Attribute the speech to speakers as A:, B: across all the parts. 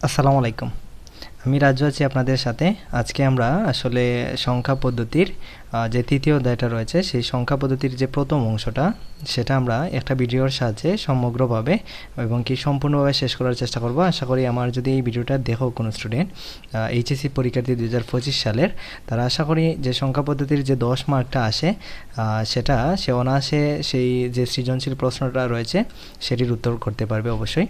A: আসসালামু আলাইকুম। আমি রাজু আছি আপনাদের সাথে। আজকে আমরা আসলে সংখ্যা পদ্ধতির যে তৃতীয় অধ্যায়টা রয়েছে, সেই সংখ্যা পদ্ধতির যে প্রথম অংশটা, সেটা আমরা একটা ভিডিওর সাহায্যে সমগ্রভাবে এবং কি সম্পূর্ণভাবে শেষ করার চেষ্টা করব। আশা করি আমার যদি এই ভিডিওটা দেখো কোনো স্টুডেন্ট, এইচএসসি পরীক্ষার্থী 2025 সালের, তারা আশা করি যে সংখ্যা পদ্ধতির যে 10 মার্কটা আসে, সেটা সে অনায়াসে সেই যে সৃজনশীল প্রশ্নটা রয়েছে সেটির উত্তর করতে পারবে অবশ্যই।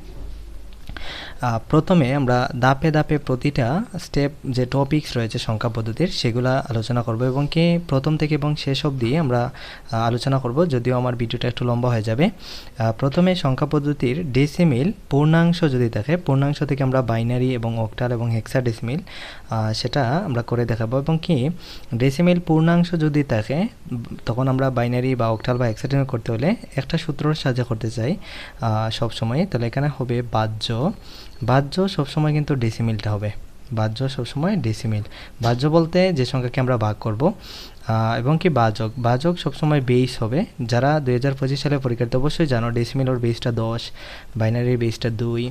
A: প্রথমে আমরা ধাপে ধাপে প্রতিটা স্টেপ যে টপিকস রয়েছে সংখ্যা পদ্ধতির সেগুলো আলোচনা করব এবং কি প্রথম থেকে এবং শেষ অবধি আমরা আলোচনা করব, যদিও আমার ভিডিওটা একটু লম্বা হয়ে যাবে। প্রথমে সংখ্যা পদ্ধতির ডেসিমিল পূর্ণাংশ যদি থাকে, পূর্ণাংশ থেকে আমরা বাইনারি এবং অক্টাল এবং হেক্সাডেসিমিল সেটা আমরা করে দেখাবো। এবং কি ডেসিমিল পূর্ণাংশ যদি থাকে, তখন আমরা বাইনারি বা অক্টাল বা হেক্সাডেসিমিল করতে হলে একটা সূত্রর সাহায্যে করতে চাই সবসময়। তাহলে এখানে হবে বাহ্য সবসময় কিন্তু ডেসিমিলটা হবে, বাহ্য সবসময় ডেসিমিল। বাহ্য বলতে যে সংখ্যাকে আমরা ভাগ করব, এবং কি বাজক সবসময় বেস হবে। যারা 2025 সালে পরীক্ষার্থী অবশ্যই জানো ডেসিমিল ওর বেসটা 10, বাইনারির বেসটা 2,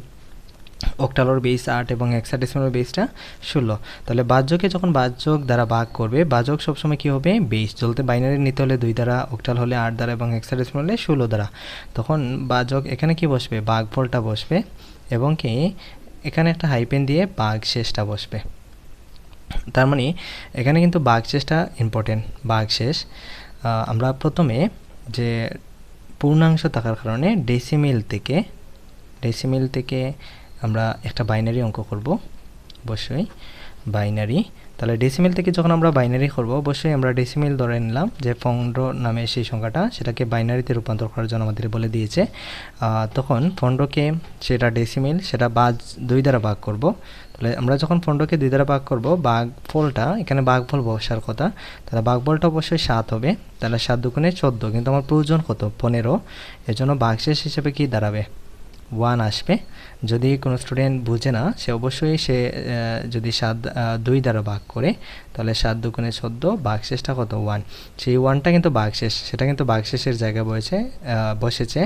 A: অক্টালোর বেস 8 এবং হেক্সাডেসিমালের বেসটা 16। তাহলে বাহ্যকে যখন বাহ্যক দ্বারা ভাগ করবে, বাহ্যক সবসময় কী হবে, বেস। চলতে বাইনারি নিতে হলে 2 দ্বারা, অক্টাল হলে 8 দ্বারা এবং হেক্সাডেসিমাল হলে 16 দ্বারা। তখন বাহ্যক এখানে কি বসবে, ভাগফলটা বসবে এবং কি এখানে একটা হাইপেন দিয়ে ভাগশেষটা বসবে। তার মানে এখানে কিন্তু ভাগশেষটা ইম্পর্টেন্ট। ভাগশেষ আমরা প্রথমে যে পূর্ণাংশ থাকার কারণে ডেসিমিল থেকে আমরা একটা বাইনারি অঙ্ক করব, অবশ্যই বাইনারি। তাহলে ডেসিমিল থেকে যখন আমরা বাইনারি করব, অবশ্যই আমরা ডেসিমিল ধরে নিলাম যে 15 নামে সেই সংখ্যাটা, সেটাকে বাইনারিতে রূপান্তর করার জন্য আমাদের বলে দিয়েছে। তখন 15কে সেটা ডেসিমিল, সেটা 2 দ্বারা ভাগ করব। তাহলে আমরা যখন 15কে 2 দ্বারা ভাগ করব, ভাগফলটা এখানে ভাগফল বসার কথা, তাহলে ভাগফলটা অবশ্যই 7 হবে। তাহলে 7 দুগুণে 14, কিন্তু আমার প্রয়োজন কত, 15। এজন্য ভাগশেষ হিসেবে কি দাঁড়াবে, 1 আসবে। যদি কোনো স্টুডেন্ট বুঝে না, সে অবশ্যই যদি 2 দ্বারা ভাগ করে, তাহলে 7 দুগুণে 14, ভাগশেষটা কত, 1। সেই 1টা কিন্তু ভাগশেষ, সেটা কিন্তু ভাগশেষের জায়গায় বসেছে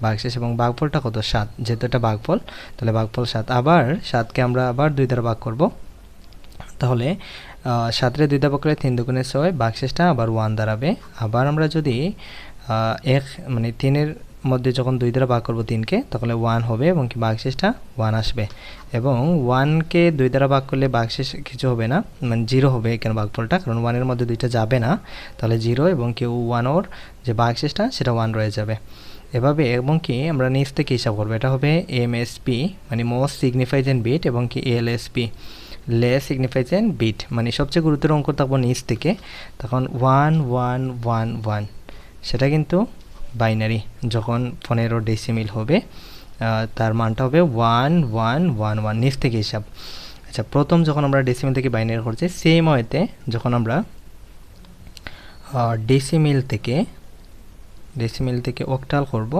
A: ভাগশেষ। এবং ভাগফলটা কত, 7, যেহেতু এটা ভাগফল, তাহলে ভাগফল 7। আবার 7কে আমরা আবার 2 দ্বারা ভাগ করব, তাহলে 7রে 2 দ্বারা ভাগ করলে 3 দুগুণে 6, ভাগশেষটা আবার 1 দাঁড়াবে। আবার আমরা যদি 3-এর মধ্যে যখন 2 দ্বারা ভাগ করব 3কে, তখন 1 হবে এবং কি ভাগশেষটা 1 আসবে। এবং 1কে 2 দ্বারা ভাগ করলে ভাগশেষ কিছু হবে না, 0 হবে এখানে ভাগফলটা, কারণ 1-এর মধ্যে 2টা যাবে না, তাহলে 0 এবং কি 1 ওর যে ভাগশেষটা সেটা 1 রয়ে যাবে এভাবে। এবং কি আমরা নিচ থেকে হিসাব করবো, এটা হবে এমএসপি মানে মোস্ট সিগনিফাইজেন্ট বিট, এবং কি এলএসপি লেস সিগনিফাইজেন্ট বিট, মানে সবচেয়ে গুরুত্বের অঙ্ক থাকবো নিচ থেকে। তখন 1 1 1 1, সেটা কিন্তু বাইনারি। যখন 15 ডেসিমিল হবে, তার মানটা হবে 1 1 1 1, নিচ থেকে হিসাব। আচ্ছা, প্রথম যখন আমরা ডেসিমিল থেকে বাইনারি করছি, সেম ওয়েতে যখন আমরা ডেসিমিল থেকে অক্টাল করব,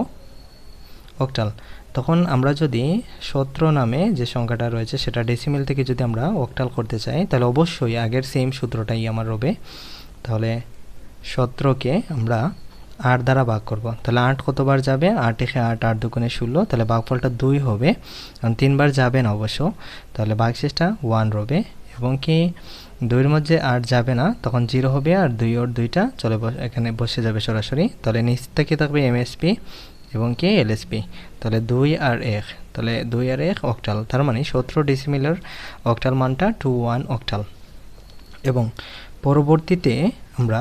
A: তখন আমরা যদি 17 নামে যে সংখ্যাটা রয়েছে সেটা ডেসিমিল থেকে যদি আমরা অক্টাল করতে চাই, তাহলে অবশ্যই আগের সেম সূত্রটাই আমার হবে। তাহলে 17কে আমরা 8 দ্বারা ভাগ করব, তাহলে 8 কতবার যাবে, 8 একে 8, 8 দুগুণে 16, তাহলে ভাগফলটা 2 হবে, কারণ 3 বার যাবে না অবশ্য। তাহলে ভাগশেষটা 1 রবে। এবং কি 2-এর মধ্যে 8 যাবে না, তখন 0 হবে, আর 2 ওর 2টা এখানে বসে যাবে সরাসরি। তাহলে নিচ থেকে থাকবে এমএসপি এবং কি এলএসপি। তাহলে 2 আর 1, তাহলে 2 আর 1 অক্টাল। তার মানে 17 ডেসিমিলের অক্টাল মানটা 21 অক্টাল। এবং পরবর্তীতে আমরা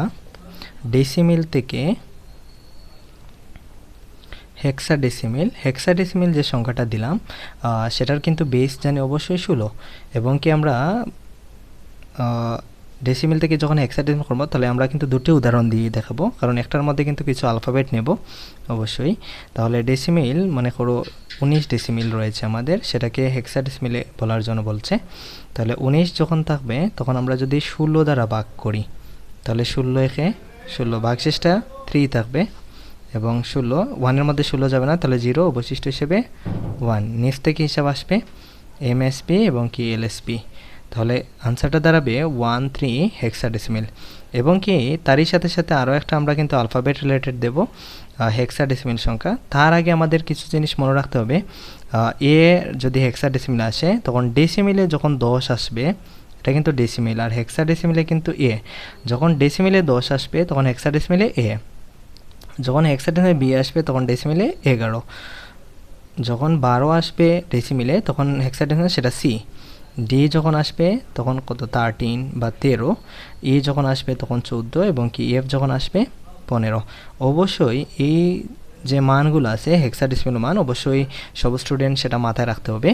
A: ডেসিমিল থেকে হেক্সাডেসিমিল যে সংখ্যাটা দিলাম, সেটার কিন্তু বেস জানি অবশ্যই 16। এবং কি আমরা ডেসিমিল থেকে যখন হেক্সাডেসিমিল করবো, তাহলে আমরা কিন্তু দুটো উদাহরণ দিয়ে দেখাবো, কারণ একটার মধ্যে কিন্তু কিছু আলফাবেট নেব অবশ্যই। তাহলে ডেসিমিল মনে করো 19 ডেসিমিল রয়েছে আমাদের, সেটাকে হেক্সাডেসিমিলে বলার জন্য বলছে। তাহলে 19 যখন থাকবে, তখন আমরা যদি 16 দ্বারা ভাগ করি, তাহলে 16 একে 16, ভাগশেষটা 3 থাকবে। এবং 16, 1-এর মধ্যে 16 যাবে না, তাহলে 0, অবশিষ্ট হিসেবে 1। নিচ থেকে হিসাব আসবে এমএসপি এবং কি এলএসপি। তাহলে আনসারটা দাঁড়াবে 13 হেক্সাডেসিমিল। এবং কি তারই সাথে সাথে আরও একটা আমরা কিন্তু আলফাবেট রিলেটেড দেব, হেক্সাডেসিমেল সংখ্যা। তার আগে আমাদের কিছু জিনিস মনে রাখতে হবে। এ যদি হেক্সাডেসিমেল আসে তখন ডেসিমেলে যখন 10 আসবে এটা কিন্তু ডেসিমেল, আর হেক্সাডেসিমেলে কিন্তু এ। যখন ডেসিমেলে 10 আসবে তখন হেক্সাডেসিমেলে এ, যখন হেক্সাডেসিমেলে বি আসবে তখন ডেসিমেলে 11, যখন 12 আসবে ডেসিমেলে তখন হেক্সাডেসিমেলে সেটা সি, ডি যখন আসবে তখন কত 13 বা 13, ই যখন আসবে তখন 14 এবং কি এফ যখন আসবে 15। অবশ্যই এই যে মানগুলো আছে হেক্সাডেসিমেল মান অবশ্যই সব স্টুডেন্ট সেটা মাথায় রাখতে হবে।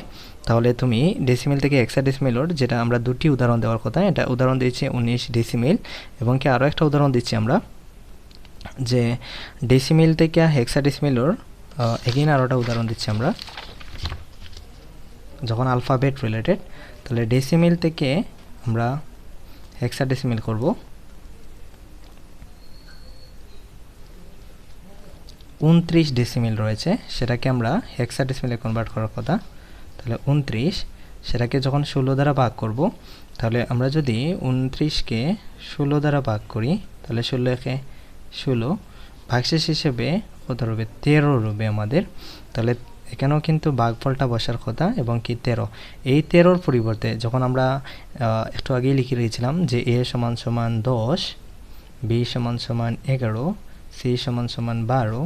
A: তাহলে তুমি ডেসিমেল থেকে হেক্সাডেসিমেলর, যেটা আমরা দুটি উদাহরণ দেওয়ার কথা, এটা উদাহরণ দিয়েছি 19 ডেসিমেল, এবং কি আরও একটা উদাহরণ দিচ্ছি আমরা যে ডেসিমেল থেকে হেক্সাডেসিমেলর এগেইন আরও একটা উদাহরণ দিচ্ছি আমরা যখন আলফাবেট রিলেটেড। তাহলে ডেসিমেল থেকে আমরা হেক্সাডেসিমেল করব। 29 ডেসিমেল রয়েছে, সেটাকে আমরা হেক্সাডেসিমেলে কনভার্ট করার কথা। তাহলে 29 সেটাকে যখন 16 দ্বারা ভাগ করব, তাহলে আমরা যদি 29কে 16 দ্বারা ভাগ করি তাহলে 16 16, ভাগশেষ হিসেবে কত রবে 13 রবে আমাদের। তাহলে এখানেও কিন্তু ভাগফলটা বসার কথা এবং কি 13। এই 13র পরিবর্তে যখন আমরা একটু আগেই লিখে রেখেছিলাম যে এ সমান সমান 10, বি সমান সমান 11, সি সমান সমান 12,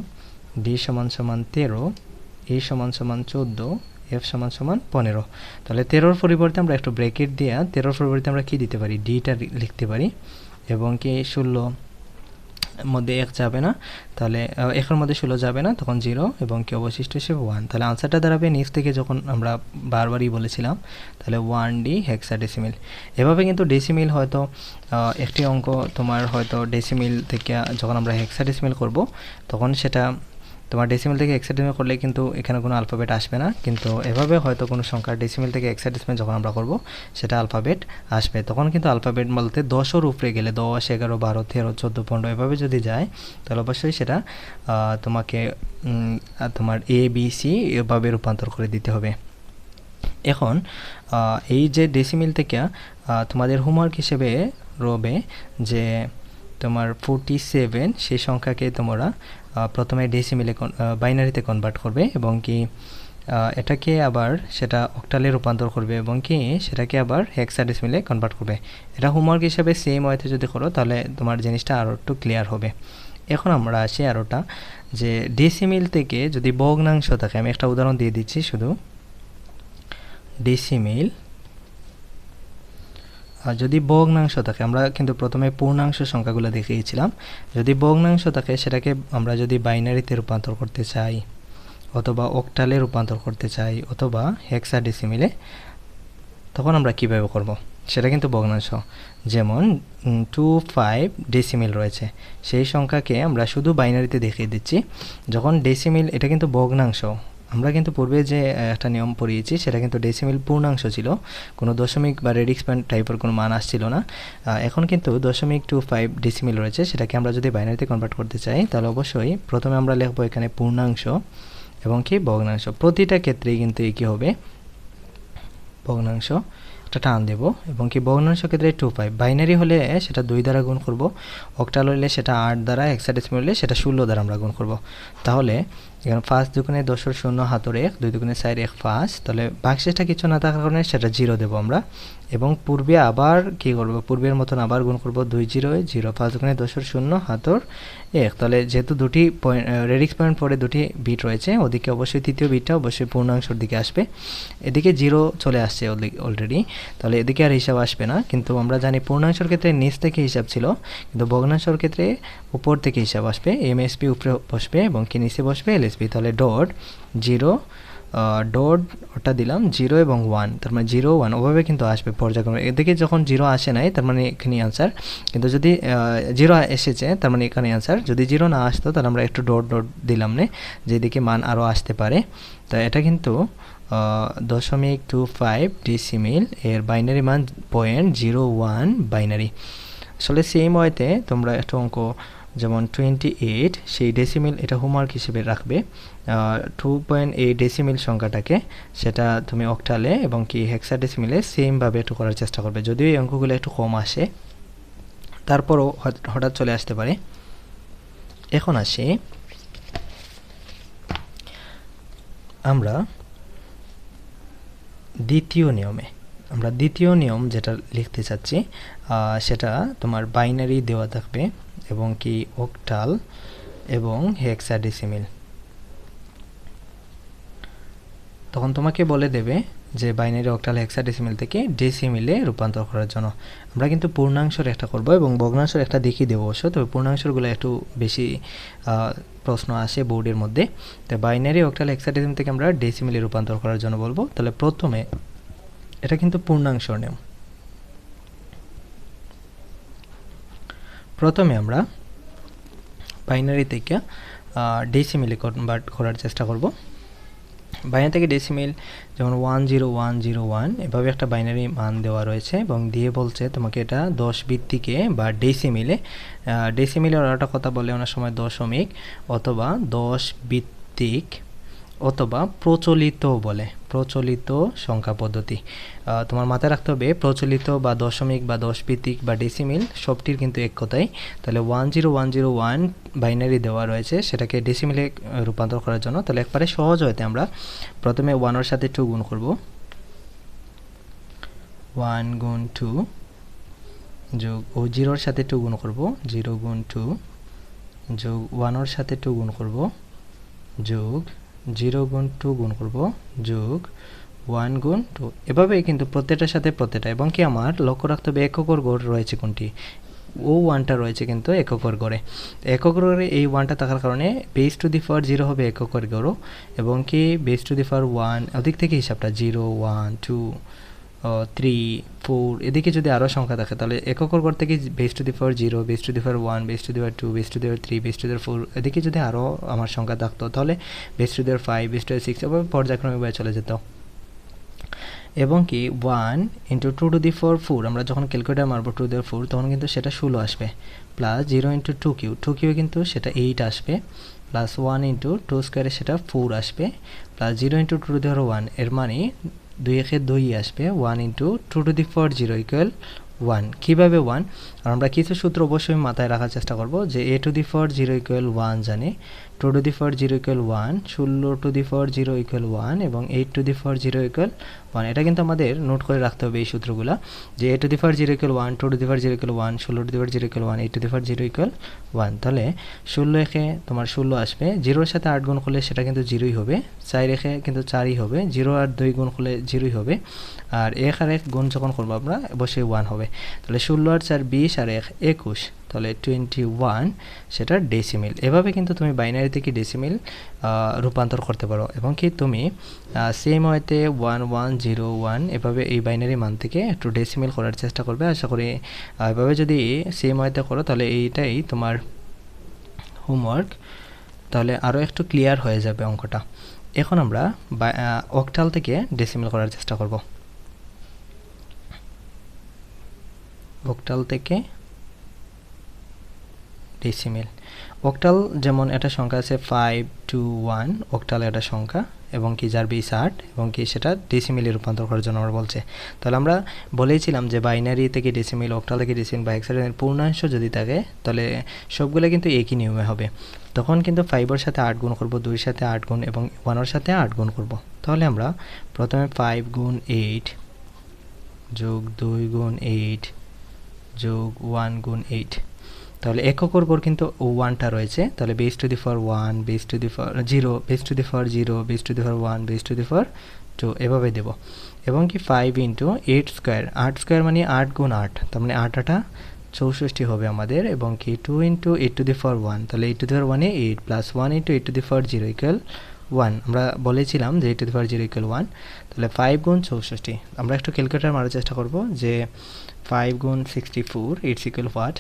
A: ডি সমান সমান 13, ই সমান সমান 14, এফ সমান সমান 15। তাহলে 13র পরিবর্তে আমরা একটু ব্র্যাকেট দিয়ে 13র পরিবর্তে আমরা কি দিতে পারি, ডিটা লিখতে পারি, এবং কি 16 মধ্যে 1 যাবে না, তাহলে 1-এর মধ্যে 16 যাবে না, তখন 0 এবং কি অবশিষ্ট হিসেবে 1। তাহলে আনসারটা দাঁড়াবে নিচ থেকে যখন আমরা বারবারই বলেছিলাম, তাহলে 1D হেক্সাডেসিমেল। এভাবে কিন্তু ডেসিমেল হয়তো একটি অঙ্ক তোমার হয়তো ডেসিমেল থেকে যখন আমরা হেক্সাডেসিমেল করব তখন সেটা তোমার ডেসিমেল থেকে হেক্সাডেসিমেল করলে কিন্তু এখানে কোনো আলফাবেট আসবে না, কিন্তু এভাবে হয়তো কোনো সংখ্যা ডেসিমেল থেকে হেক্সাডেসিমেল যখন আমরা করব সেটা আলফাবেট আসবে। তখন কিন্তু আলফাবেট বলতে 10-এর উপরে গেলে 10, 11, 12, 13, 14, 15 এভাবে যদি যায় তাহলে অবশ্যই সেটা তোমাকে তোমার ABC এভাবে রূপান্তর করে দিতে হবে। এখন এই যে ডেসিমেল থেকে তোমাদের হোমওয়ার্ক হিসেবে রবে যে তোমার 47 সেই সংখ্যাকে তোমরা প্রথমে ডেসিমেলে বাইনারিতে কনভার্ট করবে এবং কি এটাকে আবার সেটা অক্টালে রূপান্তর করবে এবং কি সেটাকে আবার হেক্সাডেসিমেলে কনভার্ট করবে। এটা হোমওয়ার্ক হিসেবে সেম ওয়েতে যদি করো তাহলে তোমার জিনিসটা আরও একটু ক্লিয়ার হবে। এখন আমরা আসি আরোটা যে ডেসিমেল থেকে যদি ভগ্নাংশ থাকে, আমি একটা উদাহরণ দিয়ে দিচ্ছি শুধু। ডেসিমেল যদি ভগ্নাংশ থাকে, আমরা কিন্তু প্রথমে পূর্ণাংশ সংখ্যাগুলো দেখিয়েছিলাম, যদি ভগ্নাংশ থাকে সেটাকে আমরা যদি বাইনারিতে রূপান্তর করতে চাই অথবা অক্টালে রূপান্তর করতে চাই অথবা হেক্সাডেসিমেলে, তখন আমরা কীভাবে করব, সেটা কিন্তু ভগ্নাংশ। যেমন 25 ডেসিমেল রয়েছে, সেই সংখ্যাকে আমরা শুধু বাইনারিতে দেখিয়ে দিচ্ছি। যখন ডেসিমেল, এটা কিন্তু ভগ্নাংশ, আমরা কিন্তু পূর্বে যে একটা নিয়ম পড়িয়েছি সেটা কিন্তু ডেসিমেল পূর্ণাংশ ছিল, কোনো দশমিক বা রেডিক্স পয়েন্ট টাইপের কোনো মান আসছিল না। এখন কিন্তু 0.25 ডেসিমেল রয়েছে, সেটাকে আমরা যদি বাইনারিতে কনভার্ট করতে চাই তাহলে অবশ্যই প্রথমে আমরা লিখবো এখানে পূর্ণাংশ এবং কি ভগ্নাংশ। প্রতিটা ক্ষেত্রেই কিন্তু কী হবে, ভগ্নাংশ একটা টান দেব এবং কি ভগ্নাংশ ক্ষেত্রে 25, বাইনারি হলে সেটা 2 দ্বারা গুণ করব, অক্টাল হলে সেটা 8 দ্বারা, হেক্সাডেসিমেল হলে সেটা 16 দ্বারা আমরা গুণ করব। তাহলে এখানে 5 দুগুণে 10-এর 0 হাতের 1, 2 দুগুণে 4 1 5, তাহলে ভাগশেষটা কিছু না থাকার কারণে সেটা 0 দেবো আমরা, এবং পূর্বে আবার কী করব, পূর্বের মতন আবার গুণ করব 2 0 0, 5 দুগুণে 10-এর 0 হাতের 1। তাহলে যেহেতু দুটি পয়েন্ট রেডিক্স পয়েন্ট পরে দুটি বিট রয়েছে, ওদিকে অবশ্যই তৃতীয় বিটটা অবশ্যই পূর্ণাংশের দিকে আসবে, এদিকে 0 চলে আসছে অলরেডি, তাহলে এদিকে আর হিসাব আসবে না। কিন্তু আমরা জানি পূর্ণাংশের ক্ষেত্রে নিচ থেকে হিসাব ছিল, কিন্তু ভগ্নাংশের ক্ষেত্রে উপর থেকে হিসাব আসবে, এমএসপি উপরে বসবে এবং কি নিচে বসবে এলএসপি। তাহলে ডট 0 ডট ওটা দিলাম 0 এবং 1, তার মানে 0 1 ওভাবে কিন্তু আসবে পর্যায়ক্রমে। এদিকে যখন 0 আসে নাই তার মানে এখানে আনসার, কিন্তু যদি 0 এসেছে তার মানে এখানে আনসার। যদি 0 না আসতো তাহলে আমরা একটু ডট ডট দিলাম না, যেদিকে মান আরও আসতে পারে। তো এটা কিন্তু 0.25 ডেসিমেল, এর বাইনারি মান 0.01 বাইনারি। আসলে সেম ওয়েতে তোমরা একটা অঙ্ক যেমন 28 সেই ডেসিমেল, এটা হোমওয়ার্ক হিসেবে রাখবে। 2.8 ডেসিমেল সংখ্যাটাকে সেটা তুমি অক্টালে এবং কি হেক্সাডেসিমেলে সেমভাবে একটু করার চেষ্টা করবে, যদিও এই অঙ্কগুলো একটু কম আসে, তারপরও হঠাৎ চলে আসতে পারে। এখন আসি আমরা দ্বিতীয় নিয়ম যেটা লিখতে চাচ্ছি সেটা তোমার বাইনারি দেওয়া থাকবে এবং কি অক্টাল এবং হেক্সাডেসিমিল। তখন তোমাকে বলে দেবে যে বাইনারি, অক্টাল, হেক্সাডেসিমিল থেকে ডেসিমিলে রূপান্তর করার জন্য। আমরা কিন্তু পূর্ণাংশের একটা করব এবং ভগ্নাংশের একটা দেখিয়ে দেবো অবশ্য, তবে পূর্ণাংশগুলো একটু বেশি প্রশ্ন আসে বোর্ডের মধ্যে। তো বাইনারি, অক্টাল, হেক্সাডেসিমিল থেকে আমরা ডেসিমিলে রূপান্তর করার জন্য বলবো। তাহলে প্রথমে এটা কিন্তু পূর্ণাংশের নিয়ম। প্রথমে আমরা বাইনারি থেকে ডেসিমিলে কনভার্ট করার চেষ্টা করব। বাইনারি থেকে ডেসিমিল যেমন 10101 এভাবে একটা বাইনারি মান দেওয়া রয়েছে এবং দিয়ে বলছে তোমাকে এটা 10 ভিত্তিকে বা ডেসিমিলে ওরা একটা কথা বলে অনেক সময় দশমিক অথবা 10 ভিত্তিক অথবা প্রচলিত বলে, প্রচলিত সংখ্যা পদ্ধতি। তোমার মাথায় রাখতে হবে প্রচলিত বা দশমিক বা 10 ভিত্তিক বা ডেসিমিল সবটির কিন্তু এক কথাই। তাহলে 10101 বাইনারি দেওয়া রয়েছে, সেটাকে ডেসিমিলে রূপান্তর করার জন্য তাহলে একবারে সহজ হইতে আমরা প্রথমে 1 এর সাথে 2 গুণ করব। 1 গুণ 2 যোগ 0 এর সাথে 2 গুণ করব, 0 গুণ 2 যোগ 1 এর সাথে 2 গুণ করব যোগ 0 গুণ 2 গুণ করব যোগ 1 গুণ 2। এভাবে কিন্তু প্রত্যেকটার সাথে প্রত্যেকটা। এবং কি আমার লক্ষ্য রাখতে হবে এককের গড় রয়েছে কোনটি, ও 1টা রয়েছে কিন্তু এককের গড়ে। এককের গড়ে এই 1টা থাকার কারণে বেস টু দি পাওয়ার 0 হবে এককের গড় এবং কি বেস টু দি পাওয়ার 1 ওদিক থেকে হিসাবটা 0 1 2 3 4 এদিকে যদি আরও সংখ্যা থাকে তাহলে এককের গড় থেকে base to the power 0, base to the power 1, base to the power 2, base to the power 3, base to the power 4 এদিকে যদি আরও আমার সংখ্যা থাকতো তাহলে base to the power 5, base to the power 6 এভাবে পর্যায়ক্রমিকভাবে চলে যেত। এবং কি 1 ইন্টু 2 টু দি পাওয়ার 4 আমরা যখন ক্যালকুলেটার মারবো 2 টু দি পাওয়ার 4 তখন কিন্তু সেটা 16 আসবে, প্লাস 0 ইন্টু 2 কিউ কিন্তু সেটা 8 আসবে, প্লাস 1 ইন্টু 2 স্কোয়ারে সেটা 4 আসবে, plus 0 into 2 two the power 1 এর মানে 2 একে 2 আসবে, 1 into 2 two the power 0 equal 1। কীভাবে 1? আর আমরা কিছু সূত্র অবশ্যই মাথায় রাখার চেষ্টা করব যে a two the power 0 equal 1 জানি, 2 two the power 0 equal 1, 16 two the power 0 equal 1 এবং 8 টু দি পাওয়ার 0 ইকুয়াল 1। এটা কিন্তু আমাদের নোট করে রাখতে হবে এই সূত্রগুলো, যে a two the power 0 equal 1, 2 two the power 0 equal 1, 16 two the power 0 equal 1, 8 two the power 0 equal 1। তাহলে 16 একে তোমার 16 আসবে, 0 এর সাথে 8 গুণ করলে সেটা কিন্তু 0ই হবে, 4 একে কিন্তু 4ই হবে, 0 আর 2 গুণ করলে 0ই হবে, আর 1 আর 1 গুণ যখন করবো আমরা অবশ্যই 1 হবে। তাহলে 16 আর 4 20 আর 1 21, তাহলে 21 সেটা ডেসিমিল। এভাবে কিন্তু তুমি বাইনারি থেকে ডেসিমিল রূপান্তর করতে পারো এবং কি তুমি সেম ওয়েতে 1101 এভাবে এই বাইনারি মান থেকে একটু ডেসিমিল করার চেষ্টা করবে। আশা করি এভাবে যদি সেম ওয়েতে করো তাহলে এইটাই তোমার হোমওয়ার্ক, তাহলে আরও একটু ক্লিয়ার হয়ে যাবে অঙ্কটা। এখন আমরা অক্টাল থেকে ডেসিমিল করার চেষ্টা করব। অক্টাল থেকে ডেসিমিল। অক্টাল যেমন একটা সংখ্যা আছে 521, অক্টাল একটা সংখ্যা এবং কি যার বেস 8 এবং কি সেটা ডেসিমিলে রূপান্তর করার জন্য আমরা বলছে। তাহলে আমরা বলেইছিলাম যে বাইনারি থেকে ডেসিমিল, অক্টাল থেকে ডেসিমিল বা হেক্সাডেসিমিল পূর্ণাংশ যদি থাকে তাহলে সবগুলো কিন্তু একই নিয়মে হবে। তখন কিন্তু 5 এর সাথে 8 গুণ করব, 2 এর সাথে 8 গুণ এবং 1 এর সাথে 8 গুণ করব। তাহলে আমরা প্রথমে 5 গুণ 8 যোগ 2 গুণ 8 যোগ 1 গুণ 8, তাহলে এককের গড় কিন্তু 1টা রয়েছে, তাহলে base to the power 1, base to the power 0, base to the power 0, base to the power 1, base to the power 2 এভাবে দেব। এবং কি 5 ইন্টু 8 স্কোয়ার, 8 স্কোয়ার মানে 8 গুণ 8, তার মানে 8 8 64 হবে আমাদের, এবং কি 2 ইন্টু 8 টু দি পাওয়ার 1, তাহলে 8 two the power 1 8 plus 1 into 8 two the power 0 equal 1। আমরা বলেছিলাম যে 8 টু দি পাওয়ার 0 ইকুয়াল 1, তাহলে 5 গুণ 64। আমরা একটু ক্যালকুলেটার মারার চেষ্টা করব যে 5 গুণ 64 ইটস ইকুয়াল হোয়াট,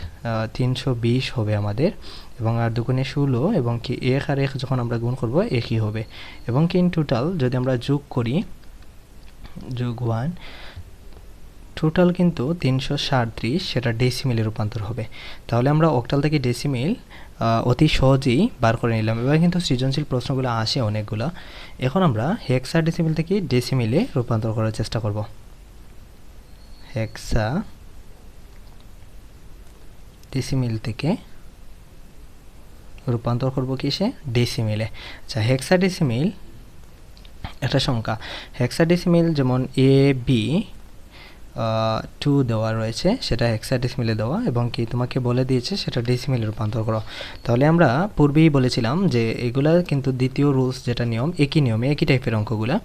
A: 320 হবে আমাদের, এবং আর দুগুণে 16 এবং কি 1 আর 1 যখন আমরা গুণ করব একই হবে, এবং কি ইন টোটাল যদি আমরা যোগ করি যোগ 1 টোটাল কিন্তু 337, সেটা ডেসিমিলে রূপান্তর হবে। তাহলে আমরা অক্টাল থেকে ডেসিমিল অতি সহজেই বার করে নিলাম। এবার কিন্তু সৃজনশীল প্রশ্নগুলো আসে অনেকগুলো। এখন আমরা হেক্সাডেসিমিল থেকে ডেসিমিলে রূপান্তর করার চেষ্টা করব। হেক্সাডেসিমিল থেকে রূপান্তর করব কিসে? ডেসিমিলে। আচ্ছা, হেক্সাডেসিমিল একটা সংখ্যা হেক্সাডেসিমেল যেমন AB 2 দেওয়া রয়েছে, সেটা হেক্সাডেসিমেলে দেওয়া এবং কি তোমাকে বলে দিয়েছে সেটা ডেসিমেলে রূপান্তর করো। তাহলে আমরা পূর্বেই বলেছিলাম যে এগুলা কিন্তু দ্বিতীয় রুলস যেটা নিয়ম, একই নিয়মে একই টাইপের অঙ্কগুলা।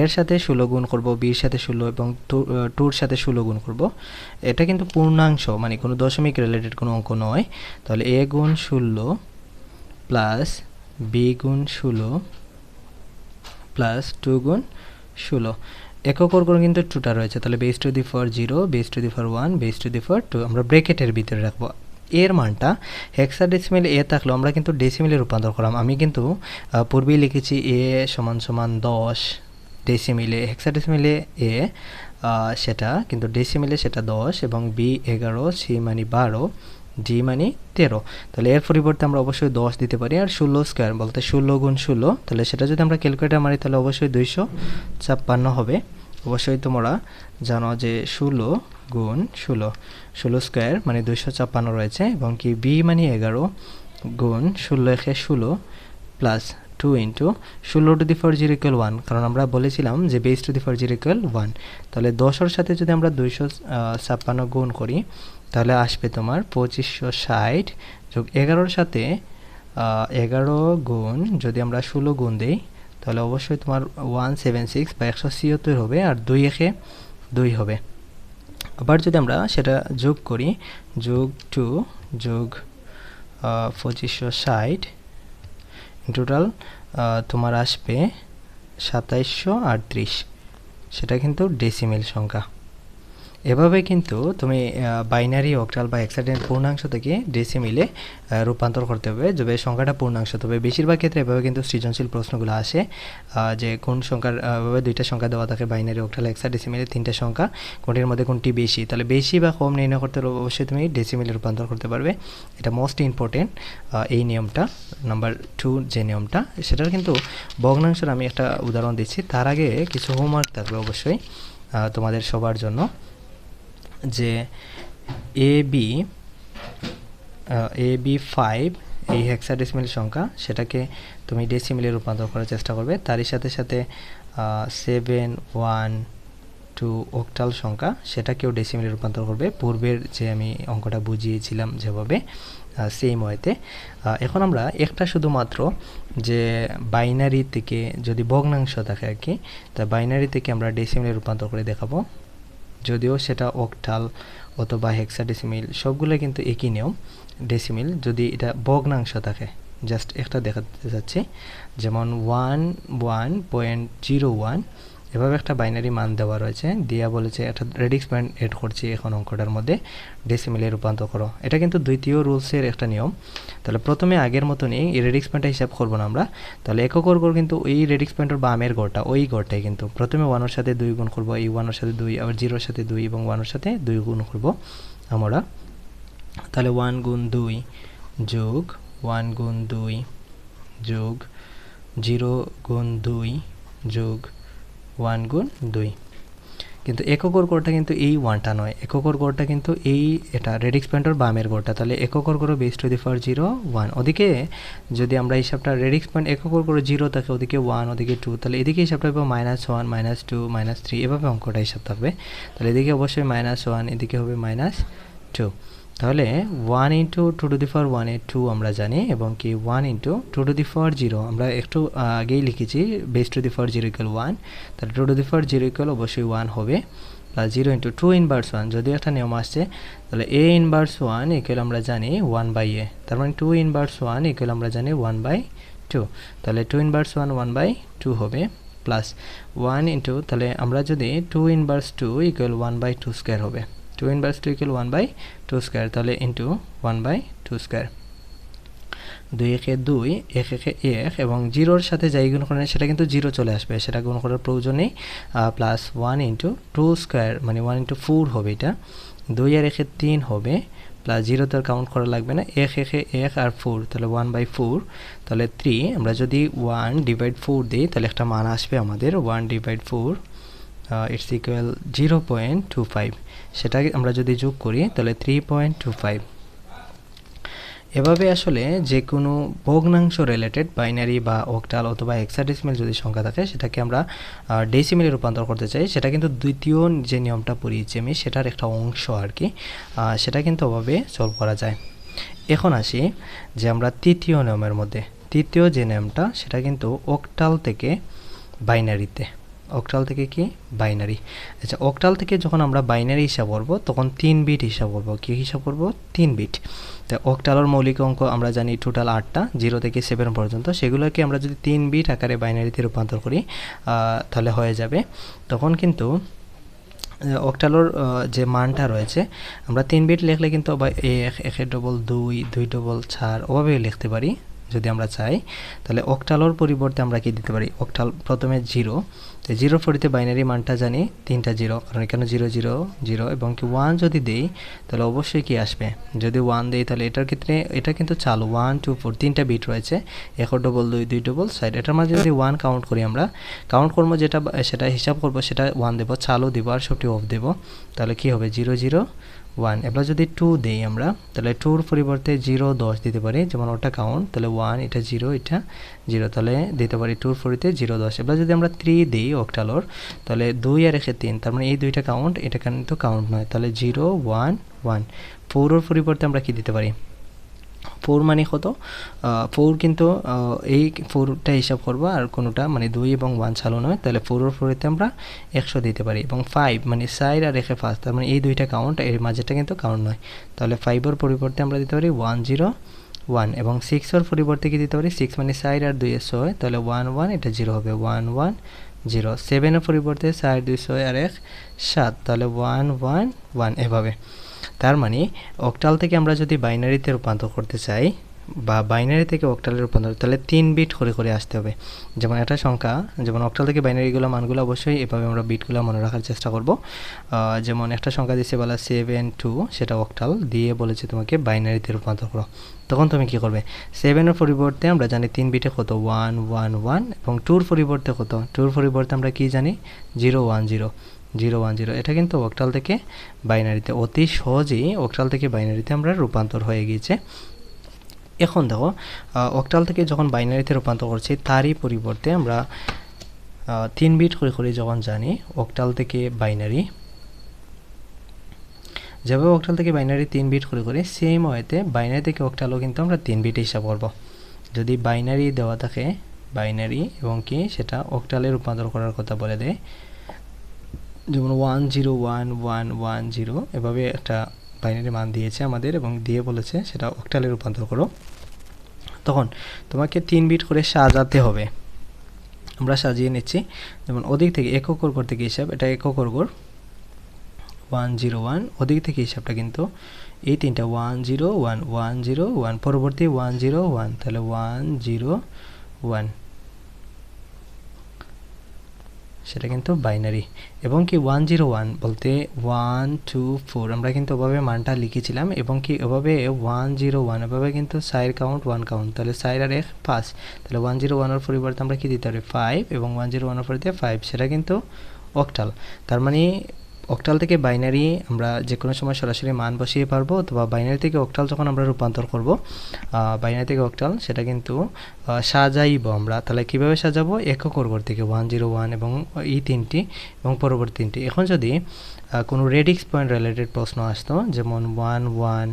A: এর সাথে 16 গুণ করব, বির সাথে 16 এবং 2-র সাথে 16 গুণ করব। এটা কিন্তু পূর্ণাংশ, মানে কোনো দশমিক রিলেটেড কোনো অঙ্ক নয়। তাহলে a গুণ 16 প্লাস b গুণ 16 প্লাস 2 গুণ 16। একক অর্গ কিন্তু 2টা রয়েছে, তাহলে base to the power 0, base to the power 1, base to the power 2 আমরা ব্র্যাকেটের ভিতরে রাখবো। এর মানটা হেক্সাডেসিমেল এ থাকলেও আমরা কিন্তু ডেসিমেলে রূপান্তর করলাম। আমি কিন্তু পূর্বেই লিখেছি a = 10 ডেসিমেলে, হেক্সাডেসিমেলে এ সেটা কিন্তু ডেসিমেলে সেটা 10 এবং b 11, c মানে 12, d মানে 13। তাহলে এর পরিবর্তে আমরা অবশ্যই 10 দিতে পারি। আর 16 স্কোয়ার বলতে 16 গুণ 16, তাহলে সেটা যদি আমরা ক্যালকুলেটার মারি তাহলে অবশ্যই 256 হবে। অবশ্যই তোমরা জানো যে 16 গুণ 16, 16 স্কোয়ার মানে 256 রয়েছে এবং কি b মানে 11 গুণ 16 plus 2 into 16 two the power 0 = 1, কারণ আমরা বলেছিলাম যে বেস টু দি পাওয়ার 0 = 1। তাহলে 10-এর সাথে যদি আমরা 256 গুণ করি তাহলে আসবে তোমার 2560 যোগ 11-র সাথে 11 গুণ যদি আমরা 16 গুণ দিই তাহলে অবশ্যই তোমার 176 বা 176 হবে, আর 2 একে 2 হবে। আবার যদি আমরা সেটা যোগ করি, যোগ 2 যোগ 2560 টোটাল তোমার আসবে 2738, সেটা কিন্তু ডেসিমেল সংখ্যা। এভাবে কিন্তু তুমি বাইনারি, অক্টাল বা হেক্সাডেসিমেল পূর্ণাংশ থেকে ডেসিমেলে রূপান্তর করতে হবে যদি সংখ্যাটা পূর্ণাংশ। তবে বেশিরভাগ ক্ষেত্রে এভাবে কিন্তু সৃজনশীল প্রশ্নগুলো আসে যে কোন সংখ্যার এভাবে দুইটা সংখ্যা দেওয়া থাকে, বাইনারি, অক্টাল, হেক্সাডেসিমেলে তিনটা সংখ্যা, কোনটির মধ্যে কোনটি বেশি। তাহলে বেশি বা কম নির্ণয় করতে হলে অবশ্যই তুমি ডেসিমেলে রূপান্তর করতে পারবে। এটা মোস্ট ইম্পর্টেন্ট এই নিয়মটা, নাম্বার 2 যে নিয়মটা, সেটার কিন্তু ভগ্নাংশের আমি একটা উদাহরণ দিচ্ছি। তার আগে কিছু হোমওয়ার্ক থাকবে অবশ্যই তোমাদের সবার জন্য, যে AB 5 এই হেক্সাডেসিমেল সংখ্যা, সেটাকে তুমি ডেসিমেলে রূপান্তর করার চেষ্টা করবে। তারই সাথে সাথে 712 অক্টাল সংখ্যা, সেটাকেও ডেসিমেলে রূপান্তর করবে পূর্বের যে আমি অঙ্কটা বুঝিয়েছিলাম যেভাবে, সেম ওয়েতে। এখন আমরা একটা শুধুমাত্র যে বাইনারি থেকে যদি ভগ্নাংশ থাকে আর কি, তা বাইনারি থেকে আমরা ডেসিমেলে রূপান্তর করে দেখাবো। যদিও সেটা অক্টাল অথবা হেক্সাডেসিমেল সবগুলো কিন্তু একই নিয়ম। ডেসিমেল যদি এটা ভগ্নাংশ থাকে, জাস্ট একটা দেখাতে যাচ্ছি, যেমন 11.01 এভাবে একটা বাইনারি মান দেওয়া রয়েছে, দিয়া বলেছে একটা রেডিক্স পয়েন্ট এড করছি এখন অঙ্কটার মধ্যে, ডেসিমেলে রূপান্তর করো। এটা কিন্তু দ্বিতীয় রুলসের একটা নিয়ম। তাহলে প্রথমে আগের মতনই এই রেডিক্স পয়েন্টটা হিসাব করবো না আমরা। তাহলে একক গড় কিন্তু এই রেডিক্স পয়েন্টের বামের গড়টা, ওই গড়টাই কিন্তু প্রথমে 1-এর সাথে 2 গুণ করবো, এই 1-এর সাথে 2, আবার 0-এর সাথে 2 এবং 1-এর সাথে 2 গুণ করবো আমরা। তাহলে 1 গুণ 2 যোগ 1 গুণ 2 যোগ 0 গুণ 2 যোগ 1 গুণ 2। কিন্তু এককর গড়টা কিন্তু এই 1টা নয়, এককর গড়টা কিন্তু এই এটা রেডিক্স পয়েন্টের বামের গড়টা। তাহলে এককর গড় বেস টু দি পাওয়ার 0 1, ওদিকে যদি আমরা হিসাবটা রেডিক্স পয়েন্ট এককর গড় 0 থাকে, ওদিকে 1 ওদিকে 2, তাহলে এদিকে হিসাবটা হবে -1 -2 -3, এভাবে অঙ্কটা হিসাব থাকবে। তাহলে এদিকে অবশ্যই -1, এদিকে হবে -2। তাহলে 1 ইন্টু 2 টু দি পাওয়ার 1 এ 2 আমরা জানি, এবং কি 1 ইন্টু 2 টু দি পাওয়ার 0 আমরা একটু আগেই লিখেছি, বেস টু দি পাওয়ার 0 = 1। তাহলে 2 টু দি পাওয়ার 0 = অবশ্যই 1 হবে, প্লাস 0 ইন্টু 2 ইনভার্স 1, যদি একটা নিয়ম আসছে তাহলে a ইনভার্স 1 = আমরা জানি 1/a, তার মানে 2 ইনভার্স 1 = আমরা জানি 1/2। তাহলে 2 ইনভার্স 1 1/2 হবে, প্লাস 1 ইন্টু, তাহলে আমরা যদি 2 ইনভার্স 2 = 1/2 স্কোয়ার হবে, 2 ইনভার্স 2 = 1/2 স্কোয়ার, তাহলে ইন্টু 1/2 স্কোয়ার। 2 একে 2, 1 একে 1, এবং 0-এর সাথে যাই গুণ করেন সেটা কিন্তু 0 চলে আসবে, সেটা গুণ করার প্রয়োজন নেই। প্লাস 1 ইন্টু 2 স্কোয়ার মানে 1 ইন্টু 4 হবে, এটা 2 আর 1 3 হবে, প্লাস 0 তো আর কাউন্ট করা লাগবে না, 1 একে 1 আর 4, তাহলে 1/4, তাহলে 3। আমরা যদি 1/4 দিই তাহলে একটা মান আসবে আমাদের 1/4, ইটস ইকুয়াল 0.25, সেটা আমরা যদি যোগ করি তাহলে 3.25। এভাবে আসলে যে কোনো ভগ্নাংশ রিলেটেড বাইনারি বা অক্টাল অথবা হেক্সাডেসিমাল যদি সংখ্যা থাকে সেটাকে আমরা ডেসিমেলে রূপান্তর করতে চাই, সেটা কিন্তু দ্বিতীয় যে নিয়মটা পড়িয়েছি আমি সেটার একটা অংশ আর কি, সেটা কিন্তু ওভাবে সলভ করা যায়। এখন আসি যে আমরা তৃতীয় নিয়মের মধ্যে, তৃতীয় যে নিয়মটা সেটা কিন্তু অক্টাল থেকে বাইনারিতে, অক্টাল থেকে কি বাইনারি। আচ্ছা, অক্টাল থেকে যখন আমরা বাইনারি হিসাব করব তখন 3 বিট হিসাব করব। কি হিসাব করব? 3 বিট। তো অক্টালের মৌলিক অঙ্ক আমরা জানি টোটাল 8টা, 0 থেকে 7 পর্যন্ত। সেগুলোকে আমরা যদি 3 বিট আকারে বাইনারিতে রূপান্তর করি তাহলে হয়ে যাবে। তখন কিন্তু অক্টালোর যে মানটা রয়েছে আমরা 3 বিট লিখলে কিন্তু 1 1 ডবল 2 2 ডবল 4 ওভাবে লিখতে পারি যদি আমরা চাই। তাহলে অক্টালোর পরিবর্তে আমরা কি দিতে পারি? অক্টাল প্রথমে 0, তো 0 পরিতে বাইনারি মানটা জানি 3টা 0, কারণ এখানে 0 0 0 এবং কি 1 যদি দেই তাহলে অবশ্যই কি আসবে? যদি 1 দেই তাহলে এটার ক্ষেত্রে এটা কিন্তু চালু 1 2 4 3টা বিট রয়েছে, 1 ডবল 2 2 ডবল 4। এটার মাঝে যদি 1 কাউন্ট করি, আমরা কাউন্ট করবো যেটা সেটা হিসাব করব, সেটা 1 দেব, চালু দিব আর সবটি অফ দেব, তাহলে কি হবে? 0 0 1। এবার যদি 2 দেই আমরা তাহলে 2-র পরিবর্তে 0 10 দিতে পারি, যেমন ওটা কাউন্ট, তাহলে 1 এটা 0 এটা 0, তাহলে দিতে পারি 2-র পরিবর্তে 0 10। এবার যদি আমরা 3 দিই অক্টালোর তাহলে 2 আর 1 3, তার মানে এই দুইটা কাউন্ট, এটা কিন্তু কাউন্ট নয়, তাহলে 0 1 1। 4-এর পরিবর্তে আমরা কি দিতে পারি? 4 মানে কত? 4 কিন্তু এই 4টা হিসাব করবো আর কোনোটা মানে 2 এবং 1 চালু নয়, তাহলে 4-এর পরিবর্তে আমরা 100 দিতে পারি। এবং 5 মানে 4 আর 1 5, তার মানে এই দুইটা কাউন্ট, এর মাঝেটা কিন্তু কাউন্ট নয়, তাহলে 5-এর পরিবর্তে আমরা দিতে পারি 1 0 1। এবং 6-এর পরিবর্তে কি দিতে পারি? 6 মানে 4 আর 2 6, তাহলে 1 1, এটা 0 হবে 1 1 0। 7-এর পরিবর্তে 4 2 6 আর 1 7, তাহলে 1 1 1 এভাবে। তার মানে অক্টাল থেকে আমরা যদি বাইনারিতে রূপান্তর করতে চাই বা বাইনারি থেকে অক্টালে রূপান্তর, তাহলে 3 বিট করে করে আসতে হবে। যেমন একটা সংখ্যা, যেমন অক্টাল থেকে বাইনারিগুলো মানগুলো অবশ্যই এভাবে আমরা বিটগুলো মনে রাখার চেষ্টা করব। যেমন একটা সংখ্যা দিচ্ছে বলা 7 2, সেটা অক্টাল দিয়ে বলেছে তোমাকে বাইনারিতে রূপান্তর করো, তখন তুমি কি করবে? 7-এর পরিবর্তে আমরা জানি 3 বিটে কত? 1 1 1। এবং 2-র পরিবর্তে কত? 2-র পরিবর্তে আমরা কি জানি? 0 1 0 0 1 0। এটা কিন্তু অক্টাল থেকে বাইনারিতে, অতি সহজেই অক্টাল থেকে বাইনারিতে আমরা রূপান্তর হয়ে গিয়েছে। এখন দেখো, অক্টাল থেকে যখন বাইনারিতে রূপান্তর করছি তারই পরিবর্তে আমরা 3 বিট করে করে যখন জানি অক্টাল থেকে বাইনারি, যেভাবে অক্টাল থেকে বাইনারি 3 বিট করে করে, সেম ওয়েতে বাইনারি থেকে অক্টালও কিন্তু আমরা 3 বিট হিসাব করব। যদি বাইনারি দেওয়া থাকে, বাইনারি এবং কি সেটা অক্টালে রূপান্তর করার কথা বলে দেয়, যেমন 1 0 1 1 1 0, এভাবে একটা বাইনারি মান দিয়েছে আমাদের এবং দিয়ে বলেছে সেটা অক্টালে রূপান্তর করো, তখন তোমাকে 3 বিট করে সাজাতে হবে। আমরা সাজিয়ে নিচ্ছি, যেমন ওদিক থেকে একক অর্ঘর থেকে হিসাব, এটা একক অর্ঘর 1 0 1, ওদিক থেকে হিসাবটা কিন্তু এই তিনটা 1 0 1 1 0 1, পরবর্তী 1 0 1, তাহলে 1 0 1, সেটা কিন্তু বাইনারি। এবং কি 1 0 1 বলতে 1 2 4 আমরা কিন্তু ওভাবে মানটা লিখেছিলাম, এবং কি ওভাবে 1 0 1 এভাবে কিন্তু 4 কাউন্ট 1 কাউন্ট, তাহলে 4 আর 1 5, তাহলে 1 0 1 এর পরিবর্তে আমরা কি দিতে পারি? 5, এবং 1 0 1 এর পরিবর্তে 5, সেটা কিন্তু অক্টাল। তার মানে অক্টাল থেকে বাইনারি আমরা যে কোনো সময় সরাসরি মান বসিয়ে পারবো, অথবা বাইনারি থেকে অক্টাল যখন আমরা রূপান্তর করব, বাইনারি থেকে অক্টাল, সেটা কিন্তু সাজাইব আমরা। তাহলে কীভাবে সাজাবো? একক অর্ঘর থেকে 1 0 1 এবং এই তিনটি এবং পরবর্তী তিনটি। এখন যদি কোনো রেডিক্স পয়েন্ট রিলেটেড প্রশ্ন আসতো, যেমন 1 1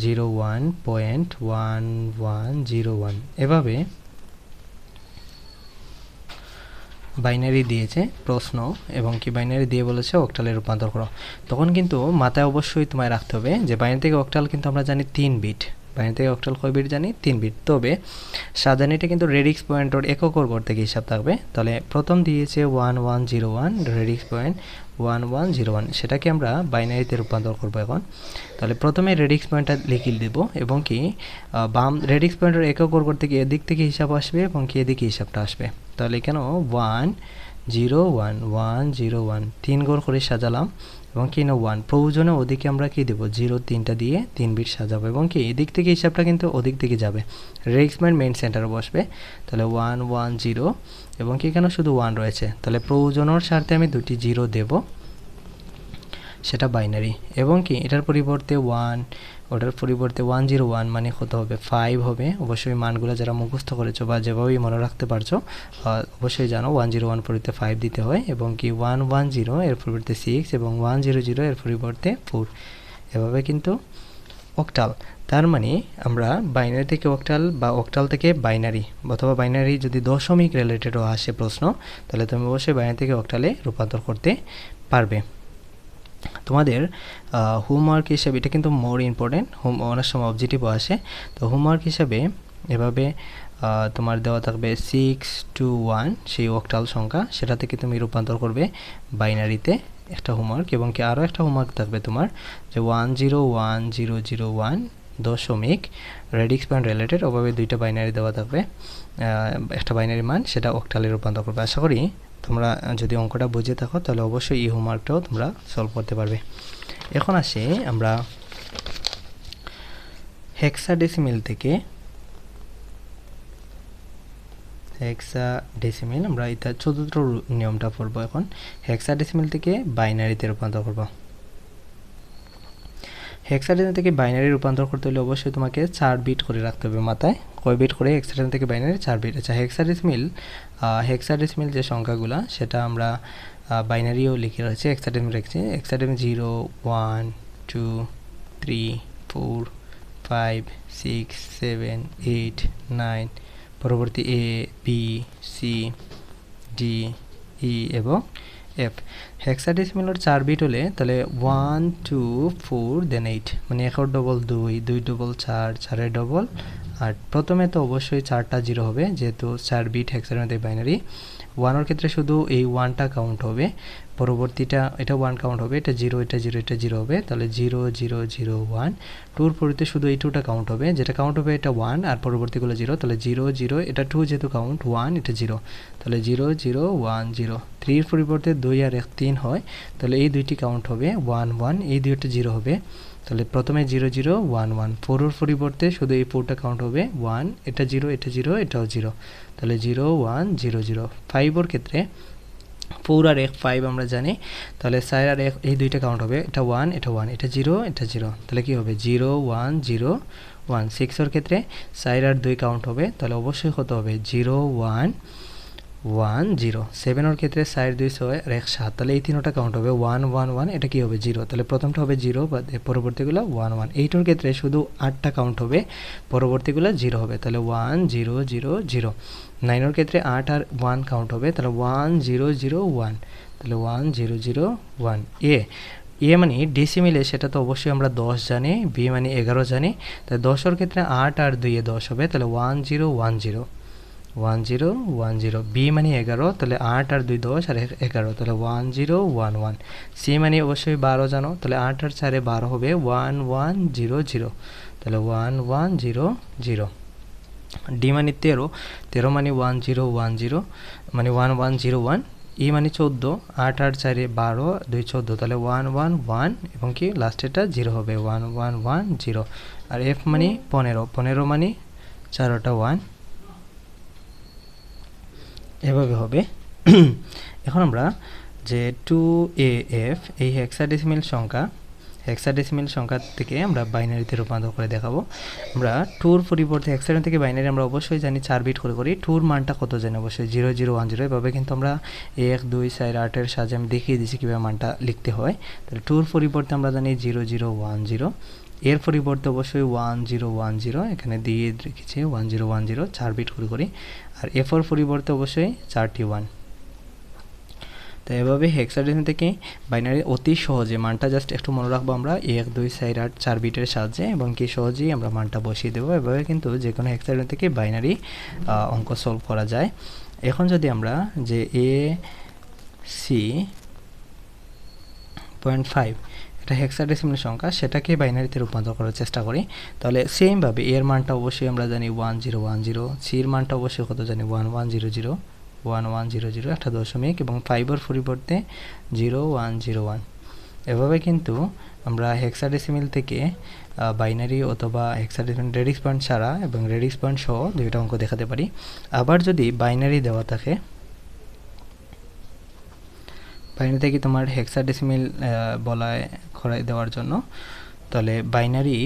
A: 0 1 পয়েন্ট 1 1 0 1, এভাবে বাইনারি দিয়েছে প্রশ্ন এবং কি বাইনারি দিয়ে বলেছে অক্টালে রূপান্তর করো, তখন কিন্তু মাথায় অবশ্যই তোমায় রাখতে হবে যে বাইনারি থেকে অক্টাল কিন্তু আমরা জানি 3 বিট, বাইনারি থেকে অক্টাল কয় বিট জানি? 3 বিট। তবে সাজানিটা কিন্তু রেডিক্স পয়েন্টের একক অর্ঘর থেকে হিসাব থাকবে। তাহলে প্রথম দিয়েছে 1 1 0 1, রেডিক্স পয়েন্ট 1 1 0 1, সেটাকে আমরা বাইনারিতে রূপান্তর করবো এখন। তাহলে প্রথমে রেডিক্স পয়েন্টটা লিখে দেব, এবং কি বাম রেডিক্স পয়েন্টের একক অর্ঘর থেকে এদিক থেকে হিসাব আসবে এবং কি এদিকে হিসাবটা আসবে। তাহলে কেন 1 0 1 1 0 1 3 ঘর করে সাজালাম, এবং কি না 1 প্রয়োজনে ওদিকে আমরা কি দেবো? 0 3টা দিয়ে 3 বিট সাজাবো, এবং কি এদিক থেকে হিসাবটা কিন্তু ওদিক থেকে যাবে, রেডিক্স পয়েন্ট মেইন সেন্টারে বসবে। তাহলে 1 1 0, এবং কি এখানে শুধু 1 রয়েছে, তাহলে প্রয়োজনের স্বার্থে আমি দুটি 0 দেব। সেটা বাইনারি, এবং কি এটার পরিবর্তে 1, ওটার পরিবর্তে 101 মানে কত হবে 5 হবে। অবশ্যই মানগুলো যারা মুখস্থ করেছো বা যেভাবেই মনে রাখতে পারছো অবশ্যই জানো 101 পরিবর্তে 5 দিতে হয়, এবং কি 110 এর পরিবর্তে 6 এবং 100 এর পরিবর্তে 4। এভাবে কিন্তু অক্টাল। তার মানে আমরা বাইনারি থেকে অক্টাল বা অক্টাল থেকে বাইনারি, অথবা বাইনারি যদি দশমিক রিলেটেডও আসে প্রশ্ন, তাহলে তুমি অবশ্যই বাইনারি থেকে অক্টালে রূপান্তর করতে পারবে। তোমাদের হোমওয়ার্ক হিসাবে, এটা কিন্তু মোর ইম্পর্টেন্ট, অনেক সময় অবজেক্টিভও আসে, তো হোমওয়ার্ক হিসাবে এভাবে তোমার দেওয়া থাকবে 6 to 1 সেই অক্টাল সংখ্যা, সেটা থেকে তুমি রূপান্তর করবে বাইনারিতে, একটা হোমওয়ার্ক। এবং কি আরও একটা হোমওয়ার্ক থাকবে তোমার, যে 101001 দশমিক রেডিক্স পয়েন্ট রিলেটেড, ওভাবে দুইটা বাইনারি দেওয়া থাকবে, একটা বাইনারি মান সেটা অক্টালে রূপান্তর করবে। আশা করি তোমরা যদি অঙ্কটা বুঝে থাকো তাহলে অবশ্যই এই হোমওয়ার্কটাও তোমরা সলভ করতে পারবে। এখন আসি আমরা হেক্সাডেসিমেল থেকে, হেক্সাডেসিমেল আমরা এটা চতুর্থ নিয়মটা পড়ব। এখন হেক্সাডেসিমেল থেকে বাইনারিতে রূপান্তর করব। হেক্সাডেসিমেল থেকে বাইনারি রূপান্তর করতে হলে অবশ্যই তোমাকে 4 বিট করে রাখতে হবে মাথায়। কয় বিট করে? হেক্সাডেসিমেল থেকে বাইনারি 4 বিট। আচ্ছা, হেক্সাডেসিমেল যে সংখ্যাগুলো সেটা আমরা বাইনারিও লিখে রয়েছে, হেক্সাডেসিমেল রেখেছি। হেক্সাডেসিমেল 0 1 2 3 4 5 6 7 8 9, পরবর্তী A B C D E এবং এফ। হেক্সাডেসিমেলের 4 বিট হলে তাহলে 1 2 4 দেন 8, মানে 1 ডবল 2, 2 ডবল 4, 4 ডবল 8। প্রথমে তো অবশ্যই 4টা 0 হবে, যেহেতু 4 বিট হেক্সাডেসিমেল বাইনারি। 1 এর ক্ষেত্রে শুধু এই 1টা কাউন্ট হবে, পরবর্তীটা এটা 1 কাউন্ট হবে, এটা 0, এটা 0, এটা 0 হবে, তাহলে 0 0 0 1। 2 এর পরিবর্তে শুধু এই 2টা কাউন্ট হবে, যেটা কাউন্ট হবে এটা 1 আর পরবর্তীগুলো 0, তাহলে 0 0, এটা 2 যেহেতু কাউন্ট 1, এটা 0, তাহলে 0 0 1 0। 3 এর পরিবর্তে 2 আর 1 3 হয়, তাহলে এই দুইটি কাউন্ট হবে 1 1, এই দুইটা 0 হবে, তাহলে প্রথমে 0 0 1 1। 4 এর পরিবর্তে শুধু এই 4টা কাউন্ট হবে 1, এটা 0, এটা 0, এটাও 0, তাহলে 0 1 0 0। 5 এর ক্ষেত্রে 4 আর 1 5 আমরা জানি, তাহলে 4 আর 1 এই দুইটা কাউন্ট হবে, এটা 1, এটা 1, এটা 0, এটা 0, তাহলে কি হবে 0 1 0 1। 6 এর ক্ষেত্রে 4 আর 2 কাউন্ট হবে, তাহলে অবশ্যই কত হবে 0 1 1 0। 7 এর ক্ষেত্রে 4 2 6 আর 1 7, তাহলে এই তিনটা কাউন্ট হবে 1 1 1, এটা কি হবে 0, তাহলে প্রথমটা হবে 0, পরবর্তীগুলো 1 1। 8 এর ক্ষেত্রে শুধু 8টা কাউন্ট হবে, পরবর্তীগুলো 0 হবে, তাহলে 1 0 0 0। 9 এর ক্ষেত্রে 8 আর 1 কাউন্ট হবে, তাহলে 1 0 0 1, তাহলে 1 0 0 1। এ মানে ডেসিমেলে সেটা তো অবশ্যই আমরা 10 জানি, বি মানে 11 জানি, তাহলে 10 এর ক্ষেত্রে 8 আর 2 এ 10 হবে, তাহলে 1 0 1 0 1 0 1 0। বি মানে 11, তাহলে 8 আর 2 10 আর 11, তাহলে 1 0 1 1। সি মানে অবশ্যই 12 জানো, তাহলে 8 আর 4 এ 12 হবে, 1 1 0 0, তাহলে 1 1 0 0। ডি মানে 13, 13 মানে 1 0 1 0, মানে 1 1 0 1। ই মানে 14, 8 আর 4 এ 12 2 14, তাহলে 1 1 1 এবং কি লাস্টেরটা 0 হবে, 1 1 1 0। আর এফ মানে 15, 15 মানে 4টা 1, এভাবে হবে। এখন আমরা যে 2AF এই হেক্সাডেসিমেল সংখ্যা থেকে আমরা বাইনারিতে রূপান্তর করে দেখাবো। আমরা 2 পরিবর্তে হেক্সাডেসিমেল থেকে বাইনারি আমরা অবশ্যই জানি 4 বিট করে করি। 2 মানটা কত জানি অবশ্যই 0 0 1 0, এভাবে কিন্তু আমরা 1 2 4 8 এর সাহায্যে আমি দেখিয়ে দিয়েছি কীভাবে মানটা লিখতে হয়। তাহলে 2 পরিবর্তে আমরা জানি 0 0 1 0, এর পরিবর্তে অবশ্যই 1 0 1 0, এখানে দিয়ে রেখেছি 1 0 1 0, 4 বিট করে করি। আর এফ-এর পরিবর্তে অবশ্যই 4টি 1। তো এভাবে হেক্সাডেসিমেল থেকে বাইনারি অতি সহজে মানটা জাস্ট একটু মনে রাখবো আমরা 1 2 4 8 4 বিটের সাহায্যে, এবং কি সহজেই আমরা মানটা বসিয়ে দেবো। এভাবে কিন্তু যে কোনো হেক্সাডেসিমেল থেকে বাইনারি অঙ্ক সলভ করা যায়। এখন যদি আমরা যে AC.5 এটা হেক্সাডেসিমেল সংখ্যা, সেটাকে বাইনারিতে রূপান্তর করার চেষ্টা করি, তাহলে সেমভাবে এর মানটা অবশ্যই আমরা জানি 1 0 1 0, সির মানটা অবশ্যই কত জানি 1 1 0 0 1 1 0 0, একটা দশমিক, এবং 5 এর পরিবর্তে 0 1 0 1। এভাবে কিন্তু আমরা হেক্সাডেসিমেল থেকে বাইনারি অথবা হেক্সাডেসিমেল রেডিক্স পয়েন্ট ছাড়া এবং রেডিক্স পয়েন্ট সহ দুইটা অঙ্ক দেখাতে পারি। আবার যদি বাইনারি দেওয়া থাকে, বাইনারি থেকে তোমার হেক্সাডেসিমেল বলায় করাই দেওয়ার জন্য। তাহলে বাইনারি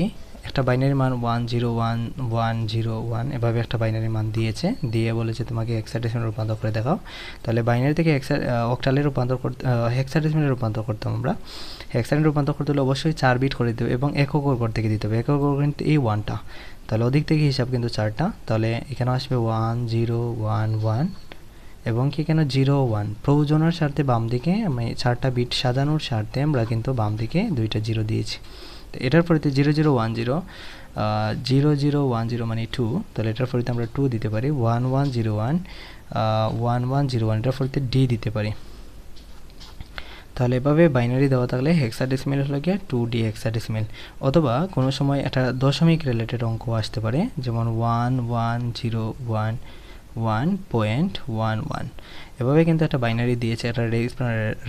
A: একটা বাইনারি মান 101 এভাবে একটা বাইনারি মান দিয়েছে, দিয়ে বলেছে তোমাকে হেক্সাডেসিমেলে রূপান্তর করে দেখাও। তাহলে বাইনারি থেকে অক্টালে রূপান্তর করতে হেক্সাডেসিমেলে রূপান্তর করতাম আমরা। হেক্সাডেসিমেলে রূপান্তর করতে হলে অবশ্যই 4 বিট করে দিতে হবে এবং একক ঘর থেকে দিতে হবে। একক ঘর কিন্তু এই 1টা, তাহলে ওদিক থেকে হিসাব কিন্তু 4টা। তাহলে এখানে আসবে 1011 এবং কি এখানে 01। প্রয়োজনের স্বার্থে বাম দিকে আমি 4টা বিট সাজানোর স্বার্থে আমরা কিন্তু বাম দিকে 2টা 0 দিয়েছি। তো এটার পরিতে 0010 মানে 2, তাহলে এটার পরিতে আমরা 2 দিতে পারি। 1101 এটার পরিতে D দিতে পারি। তাহলে এভাবে বাইনারি দেওয়া থাকলে হেক্সাডেসিমেল হলো গিয়ে 2D হেক্সাডেসিমেল, অথবা কোনো সময় একটা দশমিক রিলেটেড অঙ্ক আসতে পারে, যেমন 1101.11। এভাবে কিন্তু একটা বাইনারি দিয়েছে, একটা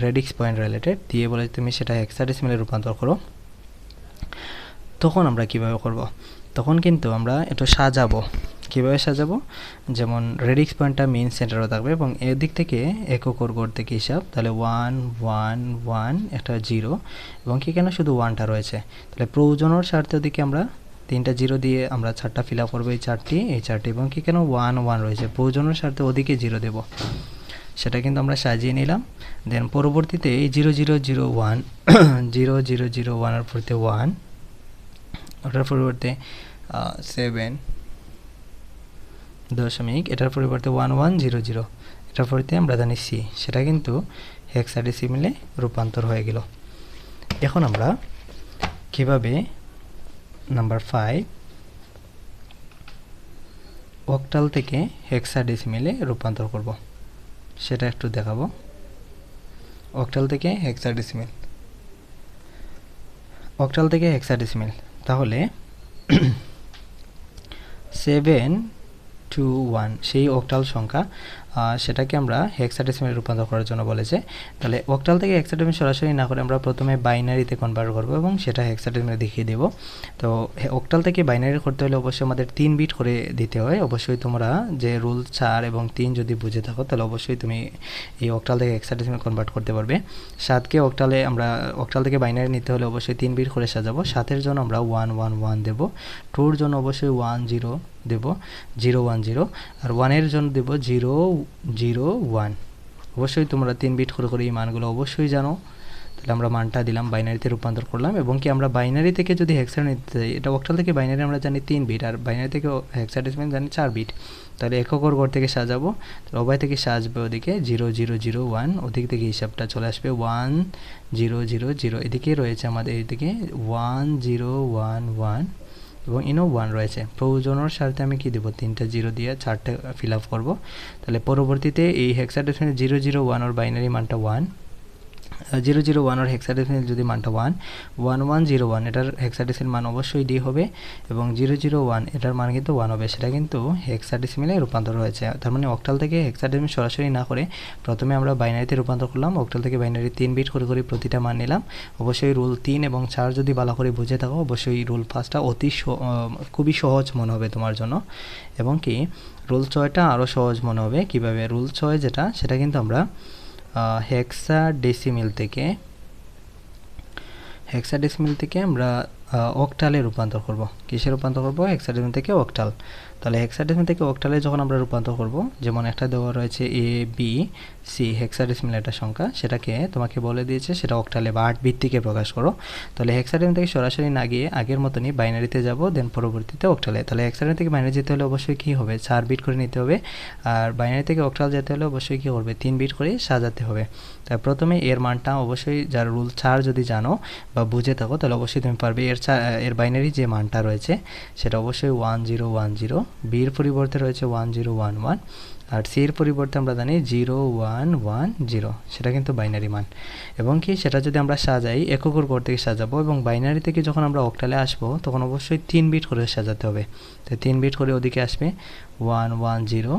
A: রেডিক্স পয়েন্ট রিলেটেড দিয়ে বলে তুমি সেটা হেক্সাডেসিমেলে রূপান্তর করো। তখন আমরা কিভাবে করব? তখন কিন্তু আমরা একটু সাজাবো। কীভাবে সাজাবো? যেমন রেডিক্স পয়েন্টটা মেইন সেন্টারও থাকবে এবং এদিক থেকে একক ঘর থেকে হিসাব, তাহলে 111 একটা 0 এবং কি কেন শুধু 1টা রয়েছে। তাহলে প্রয়োজনের স্বার্থে ওদিকে আমরা 3টা 0 দিয়ে আমরা 4টা ফিল আপ করবো, এই 4টি এবং কি কেন 1 রয়েছে, প্রয়োজনের স্বার্থে ওদিকে 0 দেব। সেটা কিন্তু আমরা সাজিয়ে নিলাম। দেন পরবর্তীতে এই 0001 0001 এর পরিতে 1, ওটার পরিবর্তে 7 দশমিক, এটার পরিবর্তে 1100, এটার পরিবর্তে আমরা জানি C, সেটা কিন্তু হেক্সাডেসিমেলে রূপান্তর হয়ে গেল। এখন আমরা কিভাবে নাম্বার 5 অক্টাল থেকে হেক্সাডেসিমেলে রূপান্তর করব সেটা একটু দেখাবো। অক্টাল থেকে হেক্সাডেসিমেল, তাহলে 721 সেই অক্টাল সংখ্যা, সেটাকে আমরা হেক্সাডেসিমেলে রূপান্তর করার জন্য বলেছে। তাহলে অক্টাল থেকে হেক্সাডেসিমেল সরাসরি না করে আমরা প্রথমে বাইনারিতে কনভার্ট করব এবং সেটা হেক্সাডেসিমেলে দেখিয়ে দেব। তো অক্টাল থেকে বাইনারি করতে হলে অবশ্যই আমাদের 3 বিট করে দিতে হয়। অবশ্যই তোমরা যে রুল 4 এবং 3 যদি বুঝে থাকো তাহলে অবশ্যই তুমি এই অক্টাল থেকে হেক্সাডেসিমেল কনভার্ট করতে পারবে। 7কে অক্টাল থেকে বাইনারি নিতে হলে অবশ্যই 3 বিট করে সাজাবো। 7-এর জন্য আমরা 111 দেব, 2-এর জন্য অবশ্যই 10 দেব 010, আর 1-এর জন্য দেব 001। অবশ্যই তোমরা 3 বিট করে এই মানগুলো অবশ্যই জানো। তাহলে আমরা মানটা দিলাম, বাইনারিতে রূপান্তর করলাম এবং কি আমরা বাইনারি থেকে যদি হেক্সাডেসিমেল নিতে চাই, এটা অক্টাল থেকে বাইনারি আমরা জানি 3 বিট আর বাইনারি থেকে হেক্সাডেসিমেল জানি 4 বিট। তাহলে একক ঘর থেকে সাজাবো, তাহলে উভয় থেকে সাজবে ওদিকে 0001, ওদিক থেকে হিসাবটা চলে আসবে 1000, এদিকে রয়েছে আমাদের এদিকে 1011 এবং ইনো 1 রয়েছে। প্রয়োজনের স্বার্থে আমি কি দেব, 3টা 0 দিয়ে 4টা ফিল আপ করবো। তাহলে পরবর্তীতে এই হেক্সাডেসিমেল 001 ওর বাইনারি মানটা 1, 001 ওর হেক্সাডেসিমেল যদি মানটা 1101, এটার হেক্সাডেসিমেল মান অবশ্যই D হবে এবং 001 এটার মান কিন্তু 1 হবে। সেটা কিন্তু হেক্সাডেসিমেলে রূপান্তর হয়েছে। তার মানে অক্টাল থেকে হেক্সাডেসিমেল সরাসরি না করে প্রথমে আমরা বাইনারিতে রূপান্তর করলাম। অক্টাল থেকে বাইনারি 3 বিট করে প্রতিটা মান নিলাম। অবশ্যই রুল 3 এবং 4 যদি ভালো করে বুঝে থাকো অবশ্যই রুল 5টা খুবই সহজ মনে হবে তোমার জন্য, এবং কি রুল 6টা আরও সহজ মনে হবে। কিভাবে? রুল 6 যেটা, সেটা কিন্তু আমরা হেক্সাডেসিমেল থেকে আমরা অক্টালে রূপান্তর করব। কিসে রূপান্তর করব? হেক্সাডেসিমেল থেকে অক্টাল। তাহলে হেক্সাডেসিমেল থেকে অক্টালে যখন আমরা রূপান্তর করব, যেমন একটা দেওয়া রয়েছে ABC হেক্সাডেসিমেল একটা সংখ্যা, সেটাকে তোমাকে বলে দিয়েছে সেটা অক্টালে বা 8 ভিত্তিকে প্রকাশ করো। তাহলে হেক্সাডেসিমেল থেকে সরাসরি না গিয়ে আগের মতনই বাইনারিতে যাব, দেন পরবর্তীতে অক্টালে। তাহলে হেক্সাডেসিমেল থেকে বাইনারি যেতে হলে অবশ্যই কী হবে, 4 বিট করে নিতে হবে, আর বাইনারি থেকে অক্টাল যেতে হলে অবশ্যই কী করবে, 3 বিট করে সাজাতে হবে। তাই প্রথমে এর মানটা অবশ্যই, যার রুল 4 যদি জানো বা বুঝে থাকো তাহলে অবশ্যই তুমি পারবে। এর বাইনারি যে মানটা রয়েছে সেটা অবশ্যই 1010, বির পরিবর্তে রয়েছে 1011, আর সি এর পরিবর্তে আমরা জানি 0110, সেটা কিন্তু বাইনারি মান। এবং কি সেটা যদি আমরা সাজাই, একক ঘর থেকে সাজাবো এবং বাইনারি থেকে যখন আমরা অক্টালে আসবো তখন অবশ্যই 3 বিট করে সাজাতে হবে। তো 3 বিট করে ওদিকে আসবে 110,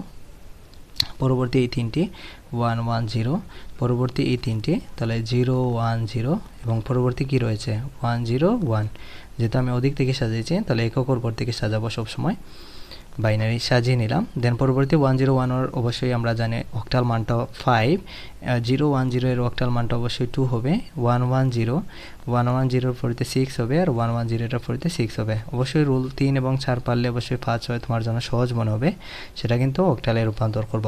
A: পরবর্তী এই 3টি 110, পরবর্তী এই 3টি, তাহলে 010 এবং পরবর্তী কি রয়েছে 101। যেহেতু আমি ওদিক থেকে সাজিয়েছি তাহলে একক ঘর থেকে সাজাবো সবসময়। বাইনারি সাজিয়ে নিলাম। দেন পরবর্তী 101 এর অবশ্যই আমরা জানি অক্টাল মানটা 5, 010 এর অক্টাল মানটা অবশ্যই 2 হবে, 110 এর পরিতে 6 হবে, আর 110 এর পরিতে 6 হবে। অবশ্যই রুল 3 এবং 4 পারলে অবশ্যই 5 হয় তোমার জন্য সহজ মনে হবে, সেটা কিন্তু অক্টালে রূপান্তর করব।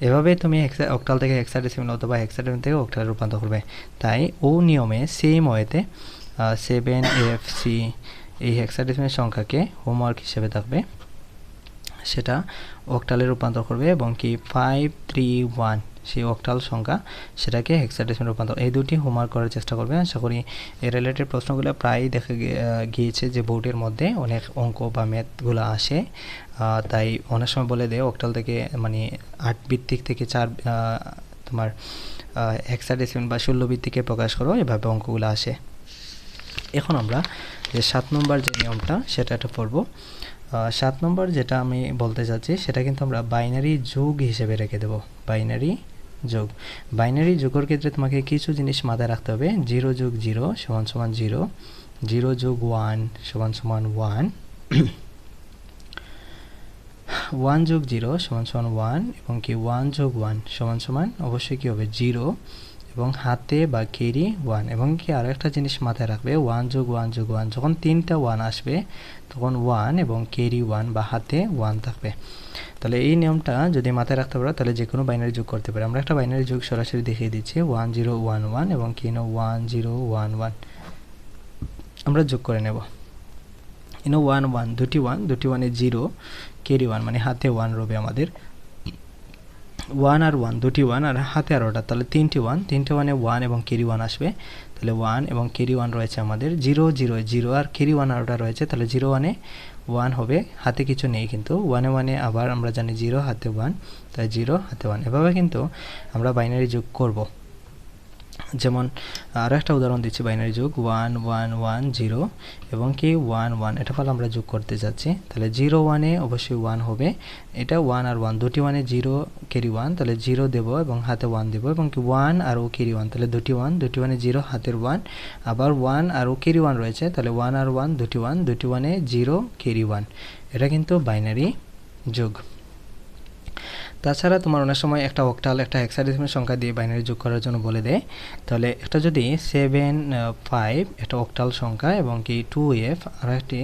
A: এভাবে তুমি অক্টাল থেকে হেক্সাডেসিমাল অথবা হেক্সাডেসিমাল থেকে অক্টালে রূপান্তর করবে। তাই ও নিয়মে সেম ওয়েতে 7FC এই হেক্সাডেসিমাল সংখ্যাকে হোমওয়ার্ক হিসেবে থাকবে, সেটা অক্টালে রূপান্তর করবে এবং কি 531 সেই অক্টাল সংখ্যা সেটাকে হেক্সাডেসিমাল রূপান্তর, এই দুটি হোমওয়ার্ক করার চেষ্টা করবে। আশা করি এই রিলেটেড প্রশ্নগুলো প্রায় দেখা গিয়েছে যে বোর্ডের মধ্যে অনেক অঙ্ক বা ম্যাথগুলো আসে, তাই অনেক সময় বলে দেয় অক্টাল থেকে মানে 8 ভিত্তিক থেকে 4 তোমার হেক্সাডেসিমাল বা 16 ভিত্তিকে প্রকাশ করো, এভাবে অঙ্কগুলো আসে। এখন আমরা যে 7 নম্বর যে নিয়মটা সেটা একটা পড়ব। 7 নম্বর যেটা আমি বলতে চাচ্ছি সেটা কিন্তু আমরা বাইনারি যোগ হিসেবে রেখে দেব। বাইনারি যোগ, বাইনারি যোগের ক্ষেত্রে তোমাকে কিছু জিনিস মাথায় রাখতে হবে। 0 যোগ 0 সমান সমান 0, 0 যোগ 1 সমান সমান 1, 1 যোগ 0 সমান সমান 1 এবং কি 1 যোগ 1 সমান সমান অবশ্যই কী হবে 0 এবং হাতে বা কেরি 1, এবং কি আরও একটা জিনিস মাথায় রাখবে 1 যোগ 1 যোগ 1 যখন 3টা 1 আসবে তখন 1 এবং কেরি 1 বা হাতে 1 থাকবে। তাহলে এই নিয়মটা যদি মাথায় রাখতে পারো তাহলে যে কোনো বাইনারি যোগ করতে পারে। আমরা একটা বাইনারি যোগ সরাসরি দেখিয়ে দিচ্ছি 1011 এবং কি 1011 আমরা যোগ করে নেব। 1 1 দুটি 1 0 কেরি 1 মানে হাতে 1 রবে আমাদের, 1 আর 1 দুটি 1 আর হাতে আর ওটা, তাহলে তিনটে 1 1 এবং কেরি 1 আসবে, তাহলে 1 এবং কেরি 1 রয়েছে আমাদের। 0 0 0 আর কেরি 1 আর ওটা রয়েছে, তাহলে 0 1 1 হবে, হাতে কিছু নেই কিন্তু 1 1 আবার আমরা জানি 0 হাতে 1, তাই 0 হাতে 1। এভাবে কিন্তু আমরা বাইনারি যোগ করব। যেমন আরও একটা উদাহরণ দিচ্ছি বাইনারি যোগ 1 1 1 0 এবং কি 1 1, এটা ফলে আমরা যোগ করতে যাচ্ছি, তাহলে 0 1 অবশ্যই 1 হবে, এটা 1 আর 1 দুটি 1 0 কেরি 1, তাহলে 0 দেব এবং হাতে 1 দেব এবং কি 1 আর ও কেরি 1, তাহলে দুটি 1 0 হাতের 1, আবার 1 আর ও কেরি 1 রয়েছে, তাহলে 1 আর 1 দুটি 1 0 কেরি 1, এটা কিন্তু বাইনারি যোগ। তাছাড়া তোমার অনেক সময় একটা অক্টাল একটা হেক্সাডেসিমাল সংখ্যা দিয়ে বাইনারি যোগ করার জন্য বলে দেয়, তাহলে একটা যদি 7 5 একটা অক্টাল সংখ্যা এবং কি 2F আর একটি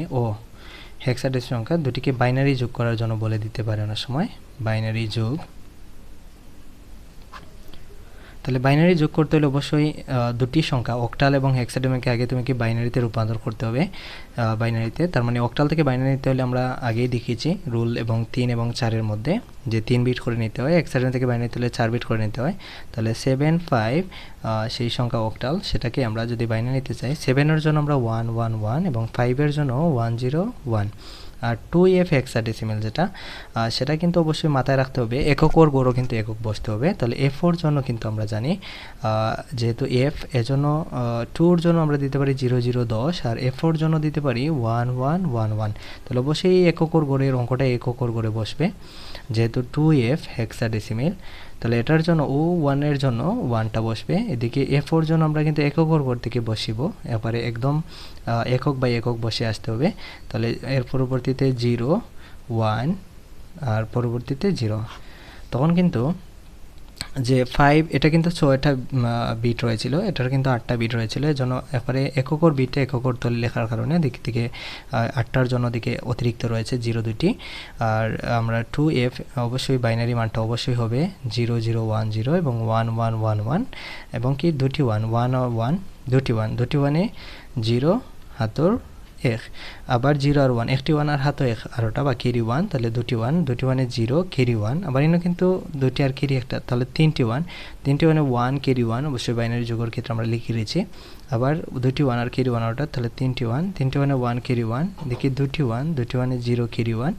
A: হেক্সাডেসিমাল সংখ্যা, দুটিকে বাইনারি যোগ করার জন্য বলে দিতে পারে অনেক সময় বাইনারি যোগ। তাহলে বাইনারি যোগ করতে হলে অবশ্যই দুটি সংখ্যা অক্টাল এবং হেক্সাডেসিমালকে আগে তোমাকে বাইনারিতে রূপান্তর করতে হবে। বাইনারিতে তার মানে অক্টাল থেকে বাইনারি নিতে হলে আমরা আগেই দেখিয়েছি রুল এবং 3 এবং 4 মধ্যে যে 3 বিট করে নিতে হয়, হেক্সাডেসিমাল থেকে বাইনারি নিতে হলে 4 বিট করে নিতে হয়। তাহলে 7 5 সেই সংখ্যা অক্টাল, সেটাকে আমরা যদি বাইনারি নিতে চাই 7 এর জন্য আমরা 1 1 1 এবং 5 এর জন্য 1 0 1, আর 2F হেক্সাডেসিমাল যেটা সেটা কিন্তু অবশ্যই মাথায় রাখতে হবে একক ওর গড়ও কিন্তু একক বসতে হবে। তাহলে F4 জন্য কিন্তু আমরা জানি যেহেতু F এজন্য 2 এর জন্য আমরা দিতে পারি 0 0 10 আর F4 জন্য দিতে পারি 1 1 1 1, তাহলে অবশ্যই একক ওর গড়ের অঙ্কটা একক ওর গড়ে বসবে যেহেতু 2F হেক্সাডেসিমাল, তাহলে এটার জন্য O1 এর জন্য 1টা বসবে, এদিকে F4 জন্য আমরা কিন্তু একক ওর গড় থেকে বসিব, এবারে একদম একক বাই একক বসে আসতে হবে। তাহলে এর পরবর্তীতে 0 1 আর পরবর্তীতে 0, তখন কিন্তু যে 5 এটা কিন্তু 6টা বিট রয়েছিল, এটার কিন্তু 8টা বিট রয়েছিল, এজন্য এবারে এককর বিটে এককর তলে লেখার কারণে দিক থেকে 8টার জন্য দিকে অতিরিক্ত রয়েছে 0 দুটি। আর আমরা 2F অবশ্যই বাইনারি মানটা অবশ্যই হবে 0 0 1 0 এবং 1 1 1 1 এবং কি দুটি 1 1 আর 1 দুটি 1 0 হাতর 1, আবার 0 আর 1 একটি 1 আর হাতে 1 আর ওটা বা কেরি 1, তাহলে দুটি 1 0 কেরি 1, আবার এখানে কিন্তু দুটি আর কেরি একটা, তাহলে তিনটি 1 1 কেরি 1 অবশ্যই বাইনারি যোগের ক্ষেত্রে আমরা লিখে রেখেছি, আবার দুটি 1 আর কেরি 1 ওটা, তাহলে তিনটি 1 কেরি 1, দেখি দুটি 1 0 কেরি 1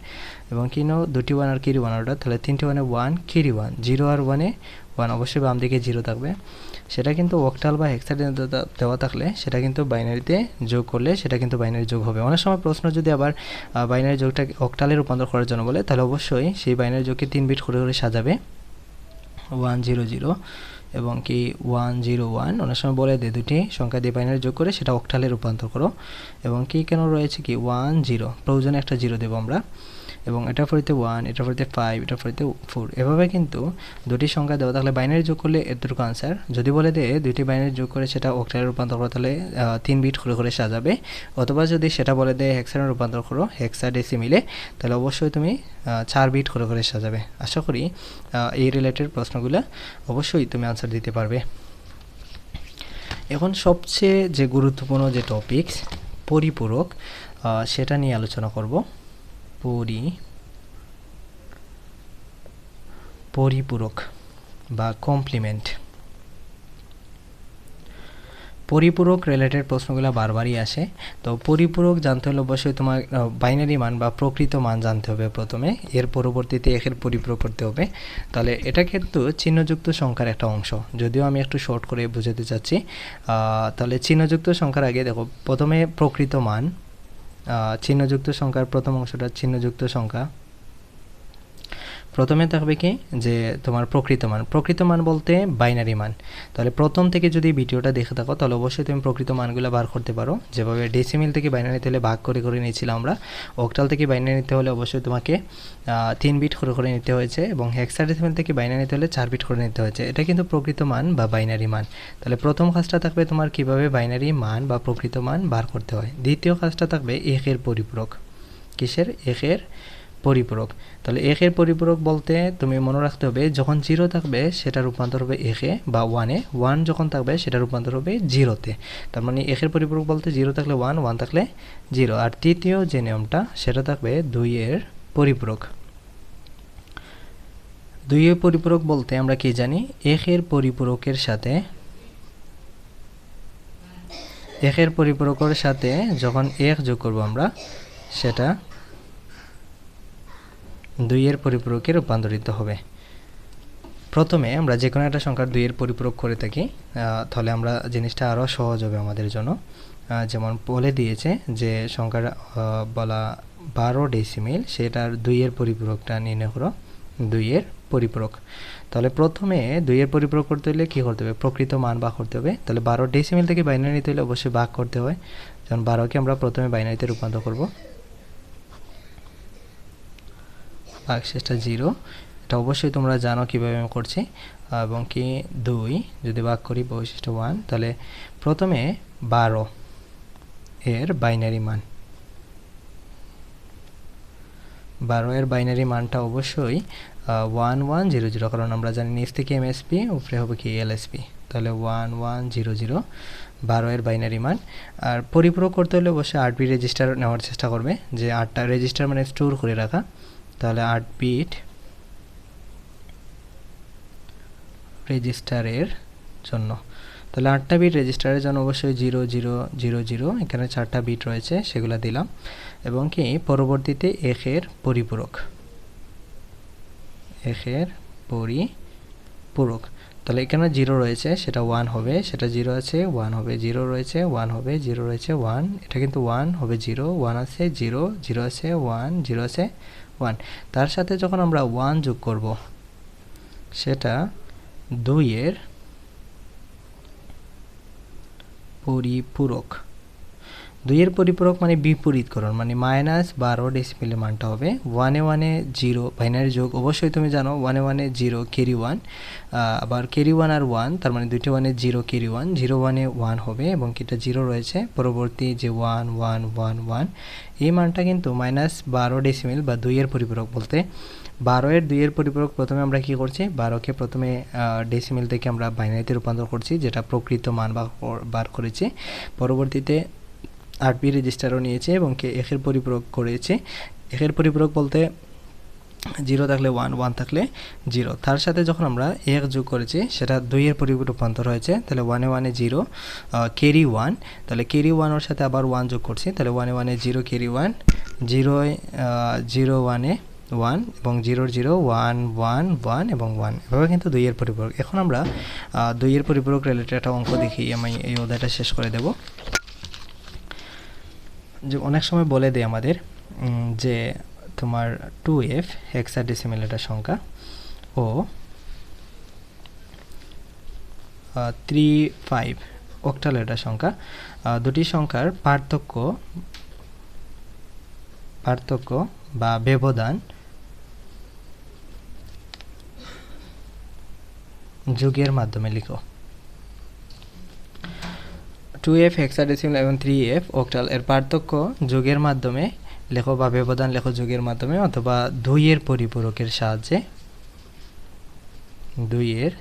A: এবং কি দুটি 1 আর কেরি 1 ওটা, তাহলে তিনটি 1 কেরি 1, 0 আর 1 1 অবশ্যই বাম দিকে 0 থাকবে, সেটা কিন্তু অক্টাল বা হেক্সাডেসিমাল দেওয়া থাকলে সেটা কিন্তু বাইনারিতে যোগ করলে সেটা কিন্তু বাইনারি যোগ হবে। অনেক সময় প্রশ্ন যদি আবার বাইনারি যোগটা অক্টালে রূপান্তর করার জন্য বলে তাহলে অবশ্যই সেই বাইনারি যোগকে 3 বিট করে সাজাবে 1 0 0 এবং কি 1 0 1, অনেক সময় বলে দেয় দুটি সংখ্যা দিয়ে বাইনারি যোগ করে সেটা অক্টালে রূপান্তর করো, এবং কি কেন রয়েছে কি 1 0 প্রয়োজনে একটা 0 দেবো আমরা, এবং এটার পরিতে 1, এটার পরিতে 5, এটার পরিতে 4। এভাবে কিন্তু দুটি সংখ্যা দেওয়া থাকলে বাইনারি যোগ করলে এতটুকু আনসার। যদি বলে দেয় দুইটি বাইনারি যোগ করে সেটা অক্টালে রূপান্তর করো, তাহলে 3 বিট করে সাজাবে। অথবা যদি সেটা বলে দেয় হেক্সাডেসিমালে রূপান্তর করো হেক্সাডেসিমালে, তাহলে অবশ্যই তুমি 4 বিট করে সাজাবে। আশা করি এই রিলেটেড প্রশ্নগুলো অবশ্যই তুমি আনসার দিতে পারবে। এখন সবচেয়ে যে গুরুত্বপূর্ণ যে টপিকস পরিপূরক, সেটা নিয়ে আলোচনা করব। পরিপূরক বা কমপ্লিমেন্ট। পরিপূরক রিলেটেড প্রশ্নগুলো বারবারই আসে। তো পরিপূরক জানতে হলে অবশ্যই তোমার বাইনারি মান বা প্রকৃত মান জানতে হবে প্রথমে, এর পরবর্তীতে একের পরিপূরক করতে হবে। তাহলে এটা কিন্তু চিহ্নযুক্ত সংখ্যার একটা অংশ, যদিও আমি একটু শর্ট করে বোঝাতে চাচ্ছি। তাহলে চিহ্নযুক্ত সংখ্যার আগে দেখো প্রথমে প্রকৃত মান, চিহ্নযুক্ত সংখ্যার প্রথম অংশটা চিহ্নযুক্ত সংখ্যা। প্রথমে থাকবে কি যে তোমার প্রকৃত মান বলতে বাইনারি মান। তাহলে প্রথম থেকে যদি ভিডিওটা দেখে থাকো তাহলে অবশ্যই তুমি প্রকৃত মানগুলো বার করতে পারো। যেভাবে ডেসিমেল থেকে বাইনারিতে হলে ভাগ করে নিয়েছিলাম আমরা, অক্টাল থেকে বাইনারি নিতে হলে অবশ্যই তোমাকে 3 বিট করে নিতে হয়েছে, এবং হেক্সাডেসিমাল থেকে বাইনারি নিতে হলে 4 বিট করে নিতে হয়েছে। এটা কিন্তু প্রকৃত মান বা বাইনারি মান। তাহলে প্রথম কাজটা থাকবে তোমার কিভাবে বাইনারি মান বা প্রকৃত মান বার করতে হয়। দ্বিতীয় কাজটা থাকবে একের পরিপূরক। কিসের? একের পরিপূরক। তাহলে একের পরিপূরক বলতে তুমি মনে রাখতে হবে যখন 0 থাকবে সেটা রূপান্তর হবে একে বা 1-এ, 1 যখন থাকবে সেটা রূপান্তর হবে 0-তে। তার মানে একের পরিপূরক বলতে 0 থাকলে 1, 1 থাকলে 0। আর তৃতীয় যে নিয়মটা সেটা থাকবে 2-এর পরিপূরক। 2-এর পরিপূরক বলতে আমরা কি জানি? একের পরিপূরকের সাথে যখন 1 যোগ করব আমরা, সেটা 2-এর পরিপূরকে রূপান্তরিত হবে। প্রথমে আমরা যে কোনো একটা সংখ্যার 2-এর পরিপূরক করে থাকি, তাহলে আমরা জিনিসটা আরও সহজ হবে আমাদের জন্য। যেমন বলে দিয়েছে যে সংখ্যার বলা 12 ডেসিমেল, সেটার 2-এর পরিপূরকটা নির্ণয় করো। 2-এর পরিপূরক, তাহলে প্রথমে 2-এর পরিপূরক করতে হলে কী করতে হবে? প্রকৃত মান ভাগ করতে হবে। তাহলে 12 ডেসিমেল থেকে বাইনারি নিতে হলে অবশ্যই ভাগ করতে হয়। যেমন 12কে আমরা প্রথমে বাইনারিতে রূপান্তর করব, ভাগশেষটা 0। এটা অবশ্যই তোমরা জানো কীভাবে আমি করছি। এবং কি 2 যদি ভাগ করি বৈশিষ্ট্য 1, তাহলে প্রথমে 12 এর বাইনারি মান, 12 এর বাইনারি মানটা অবশ্যই 1100, কারণ আমরা জানি নিচ থেকে এমএসপি উপরে হবে কি এলএসপি। তাহলে 1100 12 এর বাইনারি মান। আর পরিপূরক করতে হলে অবশ্যই 8 বিট রেজিস্টার নেওয়ার চেষ্টা করবে, যে 8টা রেজিস্টার মানে স্টোর করে রাখা। তাহলে 8 বিট রেজিস্টারের জন্য, তাহলে 8টা বিট রেজিস্টারের জন্য অবশ্যই 0000, এখানে 4টা বিট রয়েছে সেগুলো দিলাম। এবং কি পরবর্তীতে একের পরিপূরক, তাহলে এখানে 0 রয়েছে সেটা 1 হবে, সেটা 0 আছে 1 হবে, 0 রয়েছে 1 হবে, 0 রয়েছে 1, এটা কিন্তু 1 হবে 0, 1 আছে 0, 0 আছে 1, 0 আছে 1। তার সাথে যখন আমরা 1 যোগ করব সেটা 2-এর পরিপূরক। 2-এর পরিপূরক মানে বিপরীতকরণ, মানে -12 ডেসিমেলের মানটা হবে 1-এ 0 বাইনারি যোগ। অবশ্যই তুমি জানো 1-এ 0 ক্যারি 1, আবার ক্যারি 1 আর 1, তার মানে দুইটা 1-এ 0 ক্যারি 1, 0 1-এ 1 হবে, এবং এটা 0 রয়েছে পরবর্তী যে 1 1 1 1, এই মানটা কিন্তু -12 ডেসিমেল বা 2-এর পরিপূরক। বলতে 12-এর 2-এর পরিপূরক প্রথমে আমরা কি করছি? 12কে প্রথমে ডেসিমেল থেকে আমরা বাইনারিতে রূপান্তর করছি, যেটা প্রকৃত মান বার করেছি। পরবর্তীতে 8 বিট রেজিস্টারও নিয়েছে এবং একের পরিপূরক করেছে। একের পরিপূরক বলতে 0 থাকলে 1, 1 থাকলে 0। তার সাথে যখন আমরা 1 যোগ করেছি সেটা 2-এর পরিপূরক রূপান্তর হয়েছে। তাহলে 1-এ 0 ক্যারি 1, তাহলে ক্যারি 1 ওর সাথে আবার 1 যোগ করছি, তাহলে 1-এ 0 ক্যারি 1, 0 1-এ 1, এবং 0 0 1 1 1 এবং 1, এভাবে কিন্তু 2-এর পরিপূরক। এখন আমরা 2-এর পরিপূরক রিলেটেড একটা অঙ্ক দেখি, আমি এই অধ্যায়টা শেষ করে দেব। যে অনেক সময় বলে দেয় আমাদের যে তোমার 2f হেক্সাডেসিমেল একটা সংখ্যা ও 35 অক্টাল একটা সংখ্যা, দুটি সংখ্যার পার্থক্য পার্থক্য বা ব্যবধান যোগের মাধ্যমে লিখো। 2f হেক্সাডেসিমাল এবং 3f অক্টাল এর পার্থক্য যোগের মাধ্যমে লেখো বা ব্যবধান লেখো যোগের মাধ্যমে অথবা 2 এর পরিপূরকের সাহায্যে। 2 এর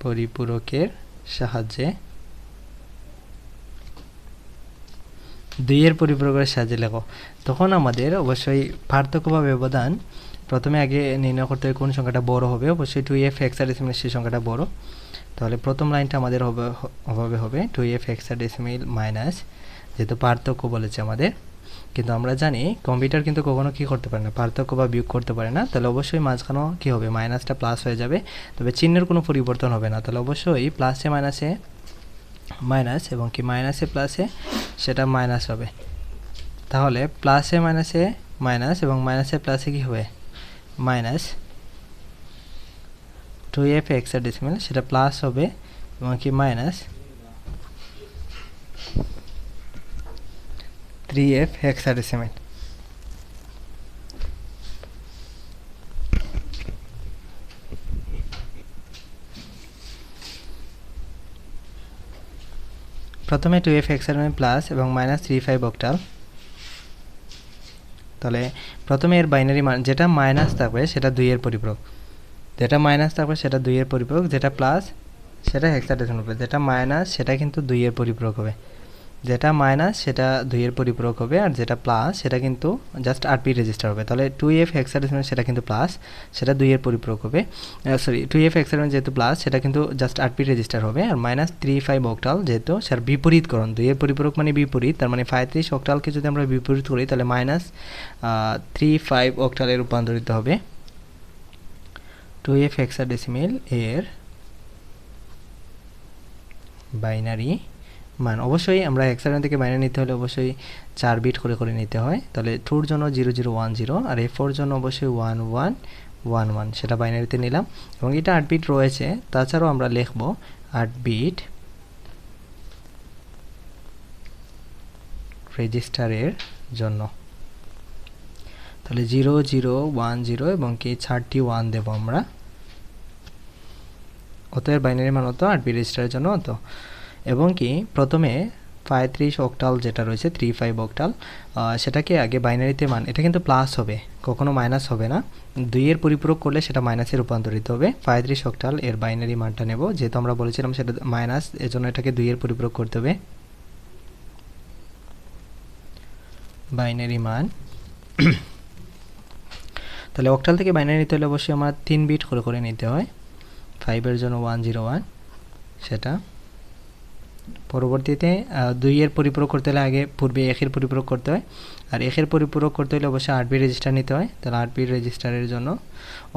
A: পরিপূরকের সাহায্যে 2 এর পরিপূরকের সাহায্যে লেখো। তখন আমাদের অবশ্যই পার্থক্য বা ব্যবধান প্রথমে আগে নির্ণয় করতে হবে কোন সংখ্যাটা বড় হবে। অবশ্যই 2f হেক্সাডেসিমাল সেই সংখ্যাটা বড়। তাহলে প্রথম লাইনটা আমাদের হবে 2f হেক্সাডেসিমাল মাইনাস, যেহেতু পার্থক্য বলেছে আমাদের, কিন্তু আমরা জানি কম্পিউটার কিন্তু কখনো কি করতে পারে না, পার্থক্য বা বিয়োগ করতে পারে না। তাহলে অবশ্যই মাঝখানেও কি হবে, মাইনাসটা প্লাস হয়ে যাবে, তবে চিহ্নের কোনো পরিবর্তন হবে না। তাহলে অবশ্যই প্লাসে মাইনাসে মাইনাস এবং কি মাইনাসে প্লাসে সেটা মাইনাস হবে। তাহলে প্লাসে মাইনাসে মাইনাস এবং মাইনাসে প্লাসে কি হবে, মাইনাস 2f হেক্সাডেসিমাল সেটা প্লাস হবে এবং কি মাইনাস 3f হেক্সাডেসিমাল। প্রথমে 2f হেক্সাডেসিমাল প্লাস এবং মাইনাস 35 অক্টাল। তাহলে প্রথমে এর বাইনারি মান যেটা মাইনাস থাকবে সেটা 2 এর পরিপূরক, যেটা মাইনাস থাকবে সেটা 2 এর পরিপূরক, যেটা প্লাস সেটা হেক্সাডেসিমাল হবে, যেটা মাইনাস সেটা কিন্তু 2 এর পরিপূরক হবে, যেটা মাইনাস সেটা 2 এর পরিপূরক হবে, আর যেটা প্লাস সেটা কিন্তু জাস্ট আরপি রেজিস্টার হবে। তাহলে 2f হেক্সাডেসিমাল সেটা কিন্তু প্লাস, সেটা 2 এর পরিপূরক হবে, 2f হেক্সাডেসিমাল যেহেতু প্লাস সেটা কিন্তু জাস্ট আরপি রেজিস্টার হবে। আর মাইনাস 35 অক্টাল যেহেতু সেটার বিপরীতকরণ, 2 এর পরিপূরক মানে বিপরীত, তার মানে 35 অক্টালকে যদি আমরা বিপরীত করি তাহলে মাইনাস 35 অক্টালে রূপান্তরিত হবে। 2f হেক্সাডেসিমাল এর বাইনারি মান, অবশ্যই আমরা হেক্সাডেসিমাল থেকে বাইনারি নিতে হলে অবশ্যই 4 বিট করে করে নিতে হয়। তাহলে 2 এর জন্য 0010 আর f4 এর জন্য অবশ্যই 1111, সেটা বাইনারিতে নিলাম এবং এটা 8 বিট রয়েছে। তাছাড়াও আমরা লিখব 8 বিট রেজিস্টারের জন্য। তাহলে 0010 এবং কি 31 দেব আমরা, অতএব বাইনারি মান হতো 8 বিট রেজিস্টারের জন্য হতো। এবং কি প্রথমে 35 অক্টাল যেটা রয়েছে 35 অক্টাল, সেটাকে আগে বাইনারিতে মান, এটা কিন্তু প্লাস হবে, কখনো মাইনাস হবে না, 2 এর পরিপূরক করলে সেটা মাইনাসে রূপান্তরিত হবে। 35 অক্টাল এর বাইনারি মানটা নেব, যেহেতু আমরা বলেছিলাম সেটা মাইনাস, এজন্য এটাকে 2 এর পরিপূরক করতে হবে। বাইনারি মান তাহলে অক্টাল থেকে বাইনারি নিতে হলে অবশ্যই আমার 3 বিট করে করে নিতে হয়। 5 এর জন্য 101, সেটা পরবর্তীতে 2 এর পরিপূরক করতে হলে আগে পূর্বে 1 এর পরিপূরক করতে হয়, আর 1 এর পরিপূরক করতে হলে অবশ্যই 8 বিট রেজিস্টার নিতে হয়। তাহলে 8 বিট রেজিস্টারের জন্য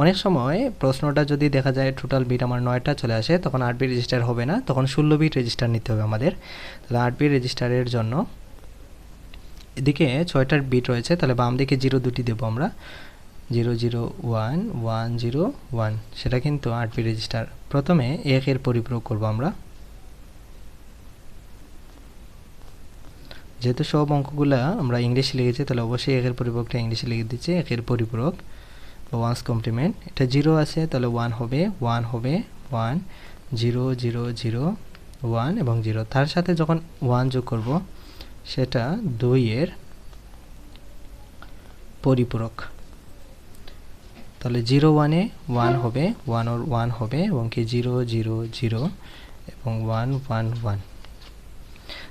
A: অনেক সময় প্রশ্নটা যদি দেখা যায় টোটাল বিট আমার 9টা চলে আসে, তখন 8 বিট রেজিস্টার হবে না, তখন 16 বিট রেজিস্টার নিতে হবে আমাদের। তাহলে 8 বিট রেজিস্টারের জন্য এদিকে 6টা বিট রয়েছে, তাহলে বাম দিকে 0 দুটি দেবো আমরা, 001101, সেটা কিন্তু 8 বিট রেজিস্টার। প্রথমে 1 এর পরিপূরক করব আমরা, যেহেতু সব অঙ্কগুলা আমরা ইংলিশে লিখেছি তাহলে অবশ্যই 1 এর পরিপূরকটা ইংলিশে লিখে দিচ্ছি। 1 এর পরিপূরক বা ওয়ান্স কমপ্লিমেন্ট, এটা 0 আছে তাহলে 1 হবে 1 হবে 1 0 0 0 1 এবং 0, তার সাথে যখন 1 যোগ করব সেটা 2 এর পরিপূরক। তাহলে 0 1 এ 1 হবে 1 ওর 1 হবে এবং কি 0 0 0 এবং 1 1 1,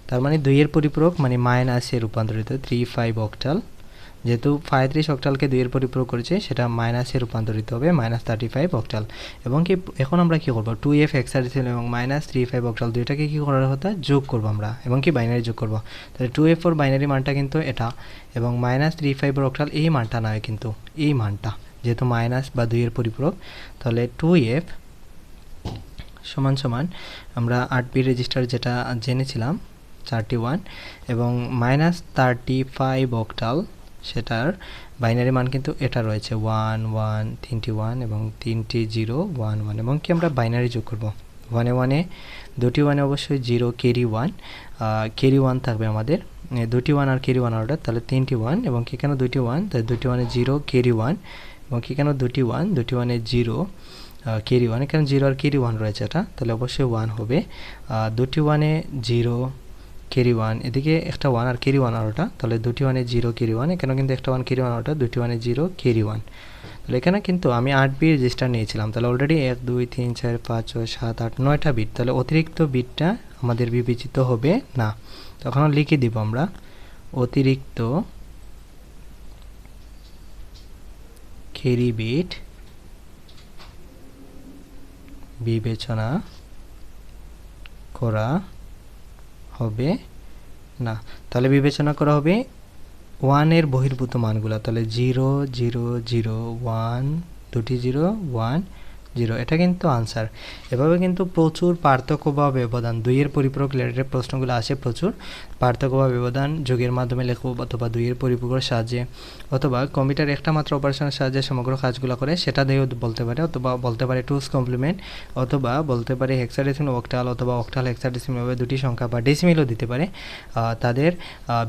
A: তার মানে 2 এর পরিপূরক মানে মাইনাসে রূপান্তরিত 35 অক্টাল। যেহেতু 35 অক্টালকে 2 এর পরিপূরক করেছে সেটা মাইনাসে রূপান্তরিত হবে -35 অক্টাল। এবং কি এখন আমরা কি করব, 2f হেক্সাডেসিমাল এবং -35 অক্টাল দুইটাকে কি করার কথা, যোগ করব আমরা এবং কি বাইনারি যোগ করব। তাহলে 2f এর বাইনারি মানটা কিন্তু এটা এবং -35 অক্টাল এই মানটা নয়, কিন্তু এই মানটা যেহেতু মাইনাস বা 2 এর পরিপূরক, তাহলে 2f সমান সমান আমরা 8 বিট রেজিস্টার যেটা জেনেছিলাম 31 এবং -35 অক্টাল, সেটার বাইনারি মান কিন্তু এটা রয়েছে 1 1 3টি 1 এবং 3টি 0 1 1, এবং কি আমরা বাইনারি যোগ করব 1 এ 1 এ দুটি 1 এ অবশ্যই 0 ক্যারি 1 থাকবে আমাদের, দুটি ওয়ান আর ক্যারি ওয়ান অর্ডার, তাহলে 3টি ওয়ান এবং এখানে 2টি ওয়ান, তাই 2টি ওয়ানে 0 ক্যারি ওয়ান এবং এখানে 2টি ওয়ান, 2টি ওয়ানে 0 ক্যারি ওয়ান, এখানে 0 আর ক্যারি ওয়ান রয়েছে, এটা তাহলে অবশ্যই 1 হবে। 2টি ওয়ানে 0 ক্যারি ওয়ান, এদিকে একটা ওয়ান আর ক্যারি ওয়ান আর ওটা, তাহলে 2টি ওয়ানে 0 ক্যারি ওয়ান, এখানেও কিন্তু একটা ওয়ান ক্যারি ওয়ান ওটা, 2টি ওয়ানে 0 ক্যারি ওয়ান। তাহলে এখানে কিন্তু আমি 8 বিট রেজিস্টার নিয়েছিলাম, তাহলে অলরেডি 1 2 3 4 5 6 7 8 9টা বিট, তাহলে অতিরিক্ত বিটটা আমাদের বিবেচিত হবে না। তখন লিখে দিব আমরা অতিরিক্ত ক্যারি বিট বিবেচনা করা হবে না। তাহলে বিবেচনা করা হবে 1 এর বহির্ভূত মানগুলো, তাহলে 0 0 0 1 দুটি 0 1 0, এটা কিন্তু আনসার। এভাবে কিন্তু প্রচুর পার্থক্য বা ব্যবধান, 2 এর পরিপূরক রিলেটেড প্রশ্নগুলো আসে, প্রচুর পার্থক্য বা ব্যবধান যোগের মাধ্যমে লেখো, অথবা 2 এর পরিপূরকের সাহায্যে, অথবা কম্পিউটার একটা মাত্র অপারেশনের সাহায্যে সমগ্র কাজগুলো করে সেটা দিয়েও বলতে পারে, অথবা বলতে পারে টুস কমপ্লিমেন্ট, অথবা বলতে পারে হেক্সাডেসিমাল অক্টাল, অথবা অক্টাল হেক্সাডেসিমাল, ভাবে দুটি সংখ্যা বা ডেসিমিলও দিতে পারে, তাদের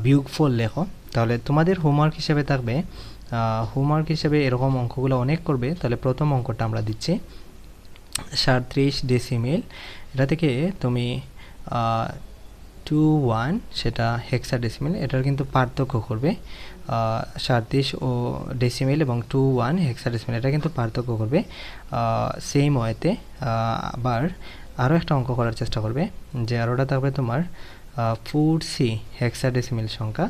A: বিয়োগফল লেখো। তাহলে তোমাদের হোমওয়ার্ক হিসেবে থাকবে, হোমওয়ার্ক হিসেবে এরকম অঙ্কগুলো অনেক করবে। তাহলে প্রথম অঙ্কটা আমরা দিচ্ছি 37 ডেসিমিল, এটা থেকে তুমি 2 1 সেটা হেক্সাডেসিমিল, এটার কিন্তু পার্থক্য করবে। 37 ও ডেসিমিল এবং 2 1 হেক্সাডেসিমিল, এটা কিন্তু পার্থক্য করবে। সেম ওয়েতে আবার আরও একটা অঙ্ক করার চেষ্টা করবে, যে আরোটা থাকবে তোমার 4C হেক্সাডেসিমিল সংখ্যা,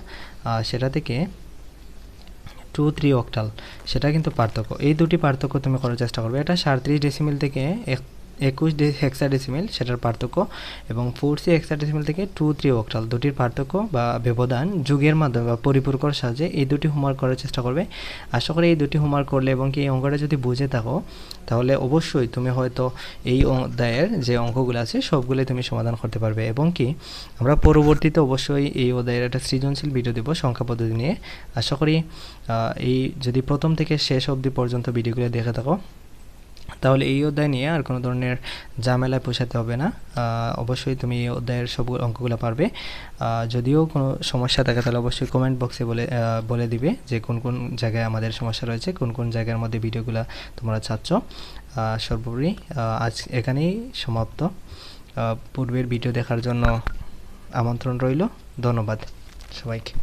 A: সেটা থেকে 2 3 অক্টাল, সেটা কিন্তু পার্থক্য। এই দুটি পার্থক্য তুমি করার চেষ্টা করবে। এটা 37 ডেসিমিল থেকে 21 হেক্সাডেসিমিল, সেটার পার্থক্য, এবং 4C হেক্সাডেসিমিল থেকে 2 3 অক্টাল, দুটির পার্থক্য বা ব্যবধান যোগের মাধ্যমে বা পরিপূরকের সাহায্যে এই দুটি হোমওয়ার্ক করার চেষ্টা করবে। আশা করি এই দুটি হোমওয়ার্ক করলে এবং কি এই অঙ্কটা যদি বুঝে থাকো, তাহলে অবশ্যই তুমি হয়তো এই অধ্যায়ের যে অঙ্কগুলো আছে সবগুলোই তুমি সমাধান করতে পারবে। এবং কি আমরা পরবর্তীতে অবশ্যই এই অধ্যায়ের একটা সৃজনশীল ভিডিও দেবো সংখ্যা পদ্ধতি নিয়ে। আশা করি এই যদি প্রথম থেকে শেষ অবধি পর্যন্ত ভিডিওগুলো দেখে থাকো, তাহলে এই অধ্যায় নিয়ে আর কোনো ধরনের ঝামেলায় পোষাতে হবে না। অবশ্যই তুমি এই অধ্যায়ের সব অঙ্কগুলো পারবে। যদিও কোনো সমস্যা থাকে তাহলে অবশ্যই কমেন্ট বক্সে বলে দিবে যে কোন কোন জায়গায় আমাদের সমস্যা রয়েছে, কোন কোন জায়গার মধ্যে ভিডিওগুলো তোমরা চাচ্ছ। সর্বোপরি আজ এখানেই সমাপ্ত। পূর্বের ভিডিও দেখার জন্য আমন্ত্রণ রইল। ধন্যবাদ সবাইকে।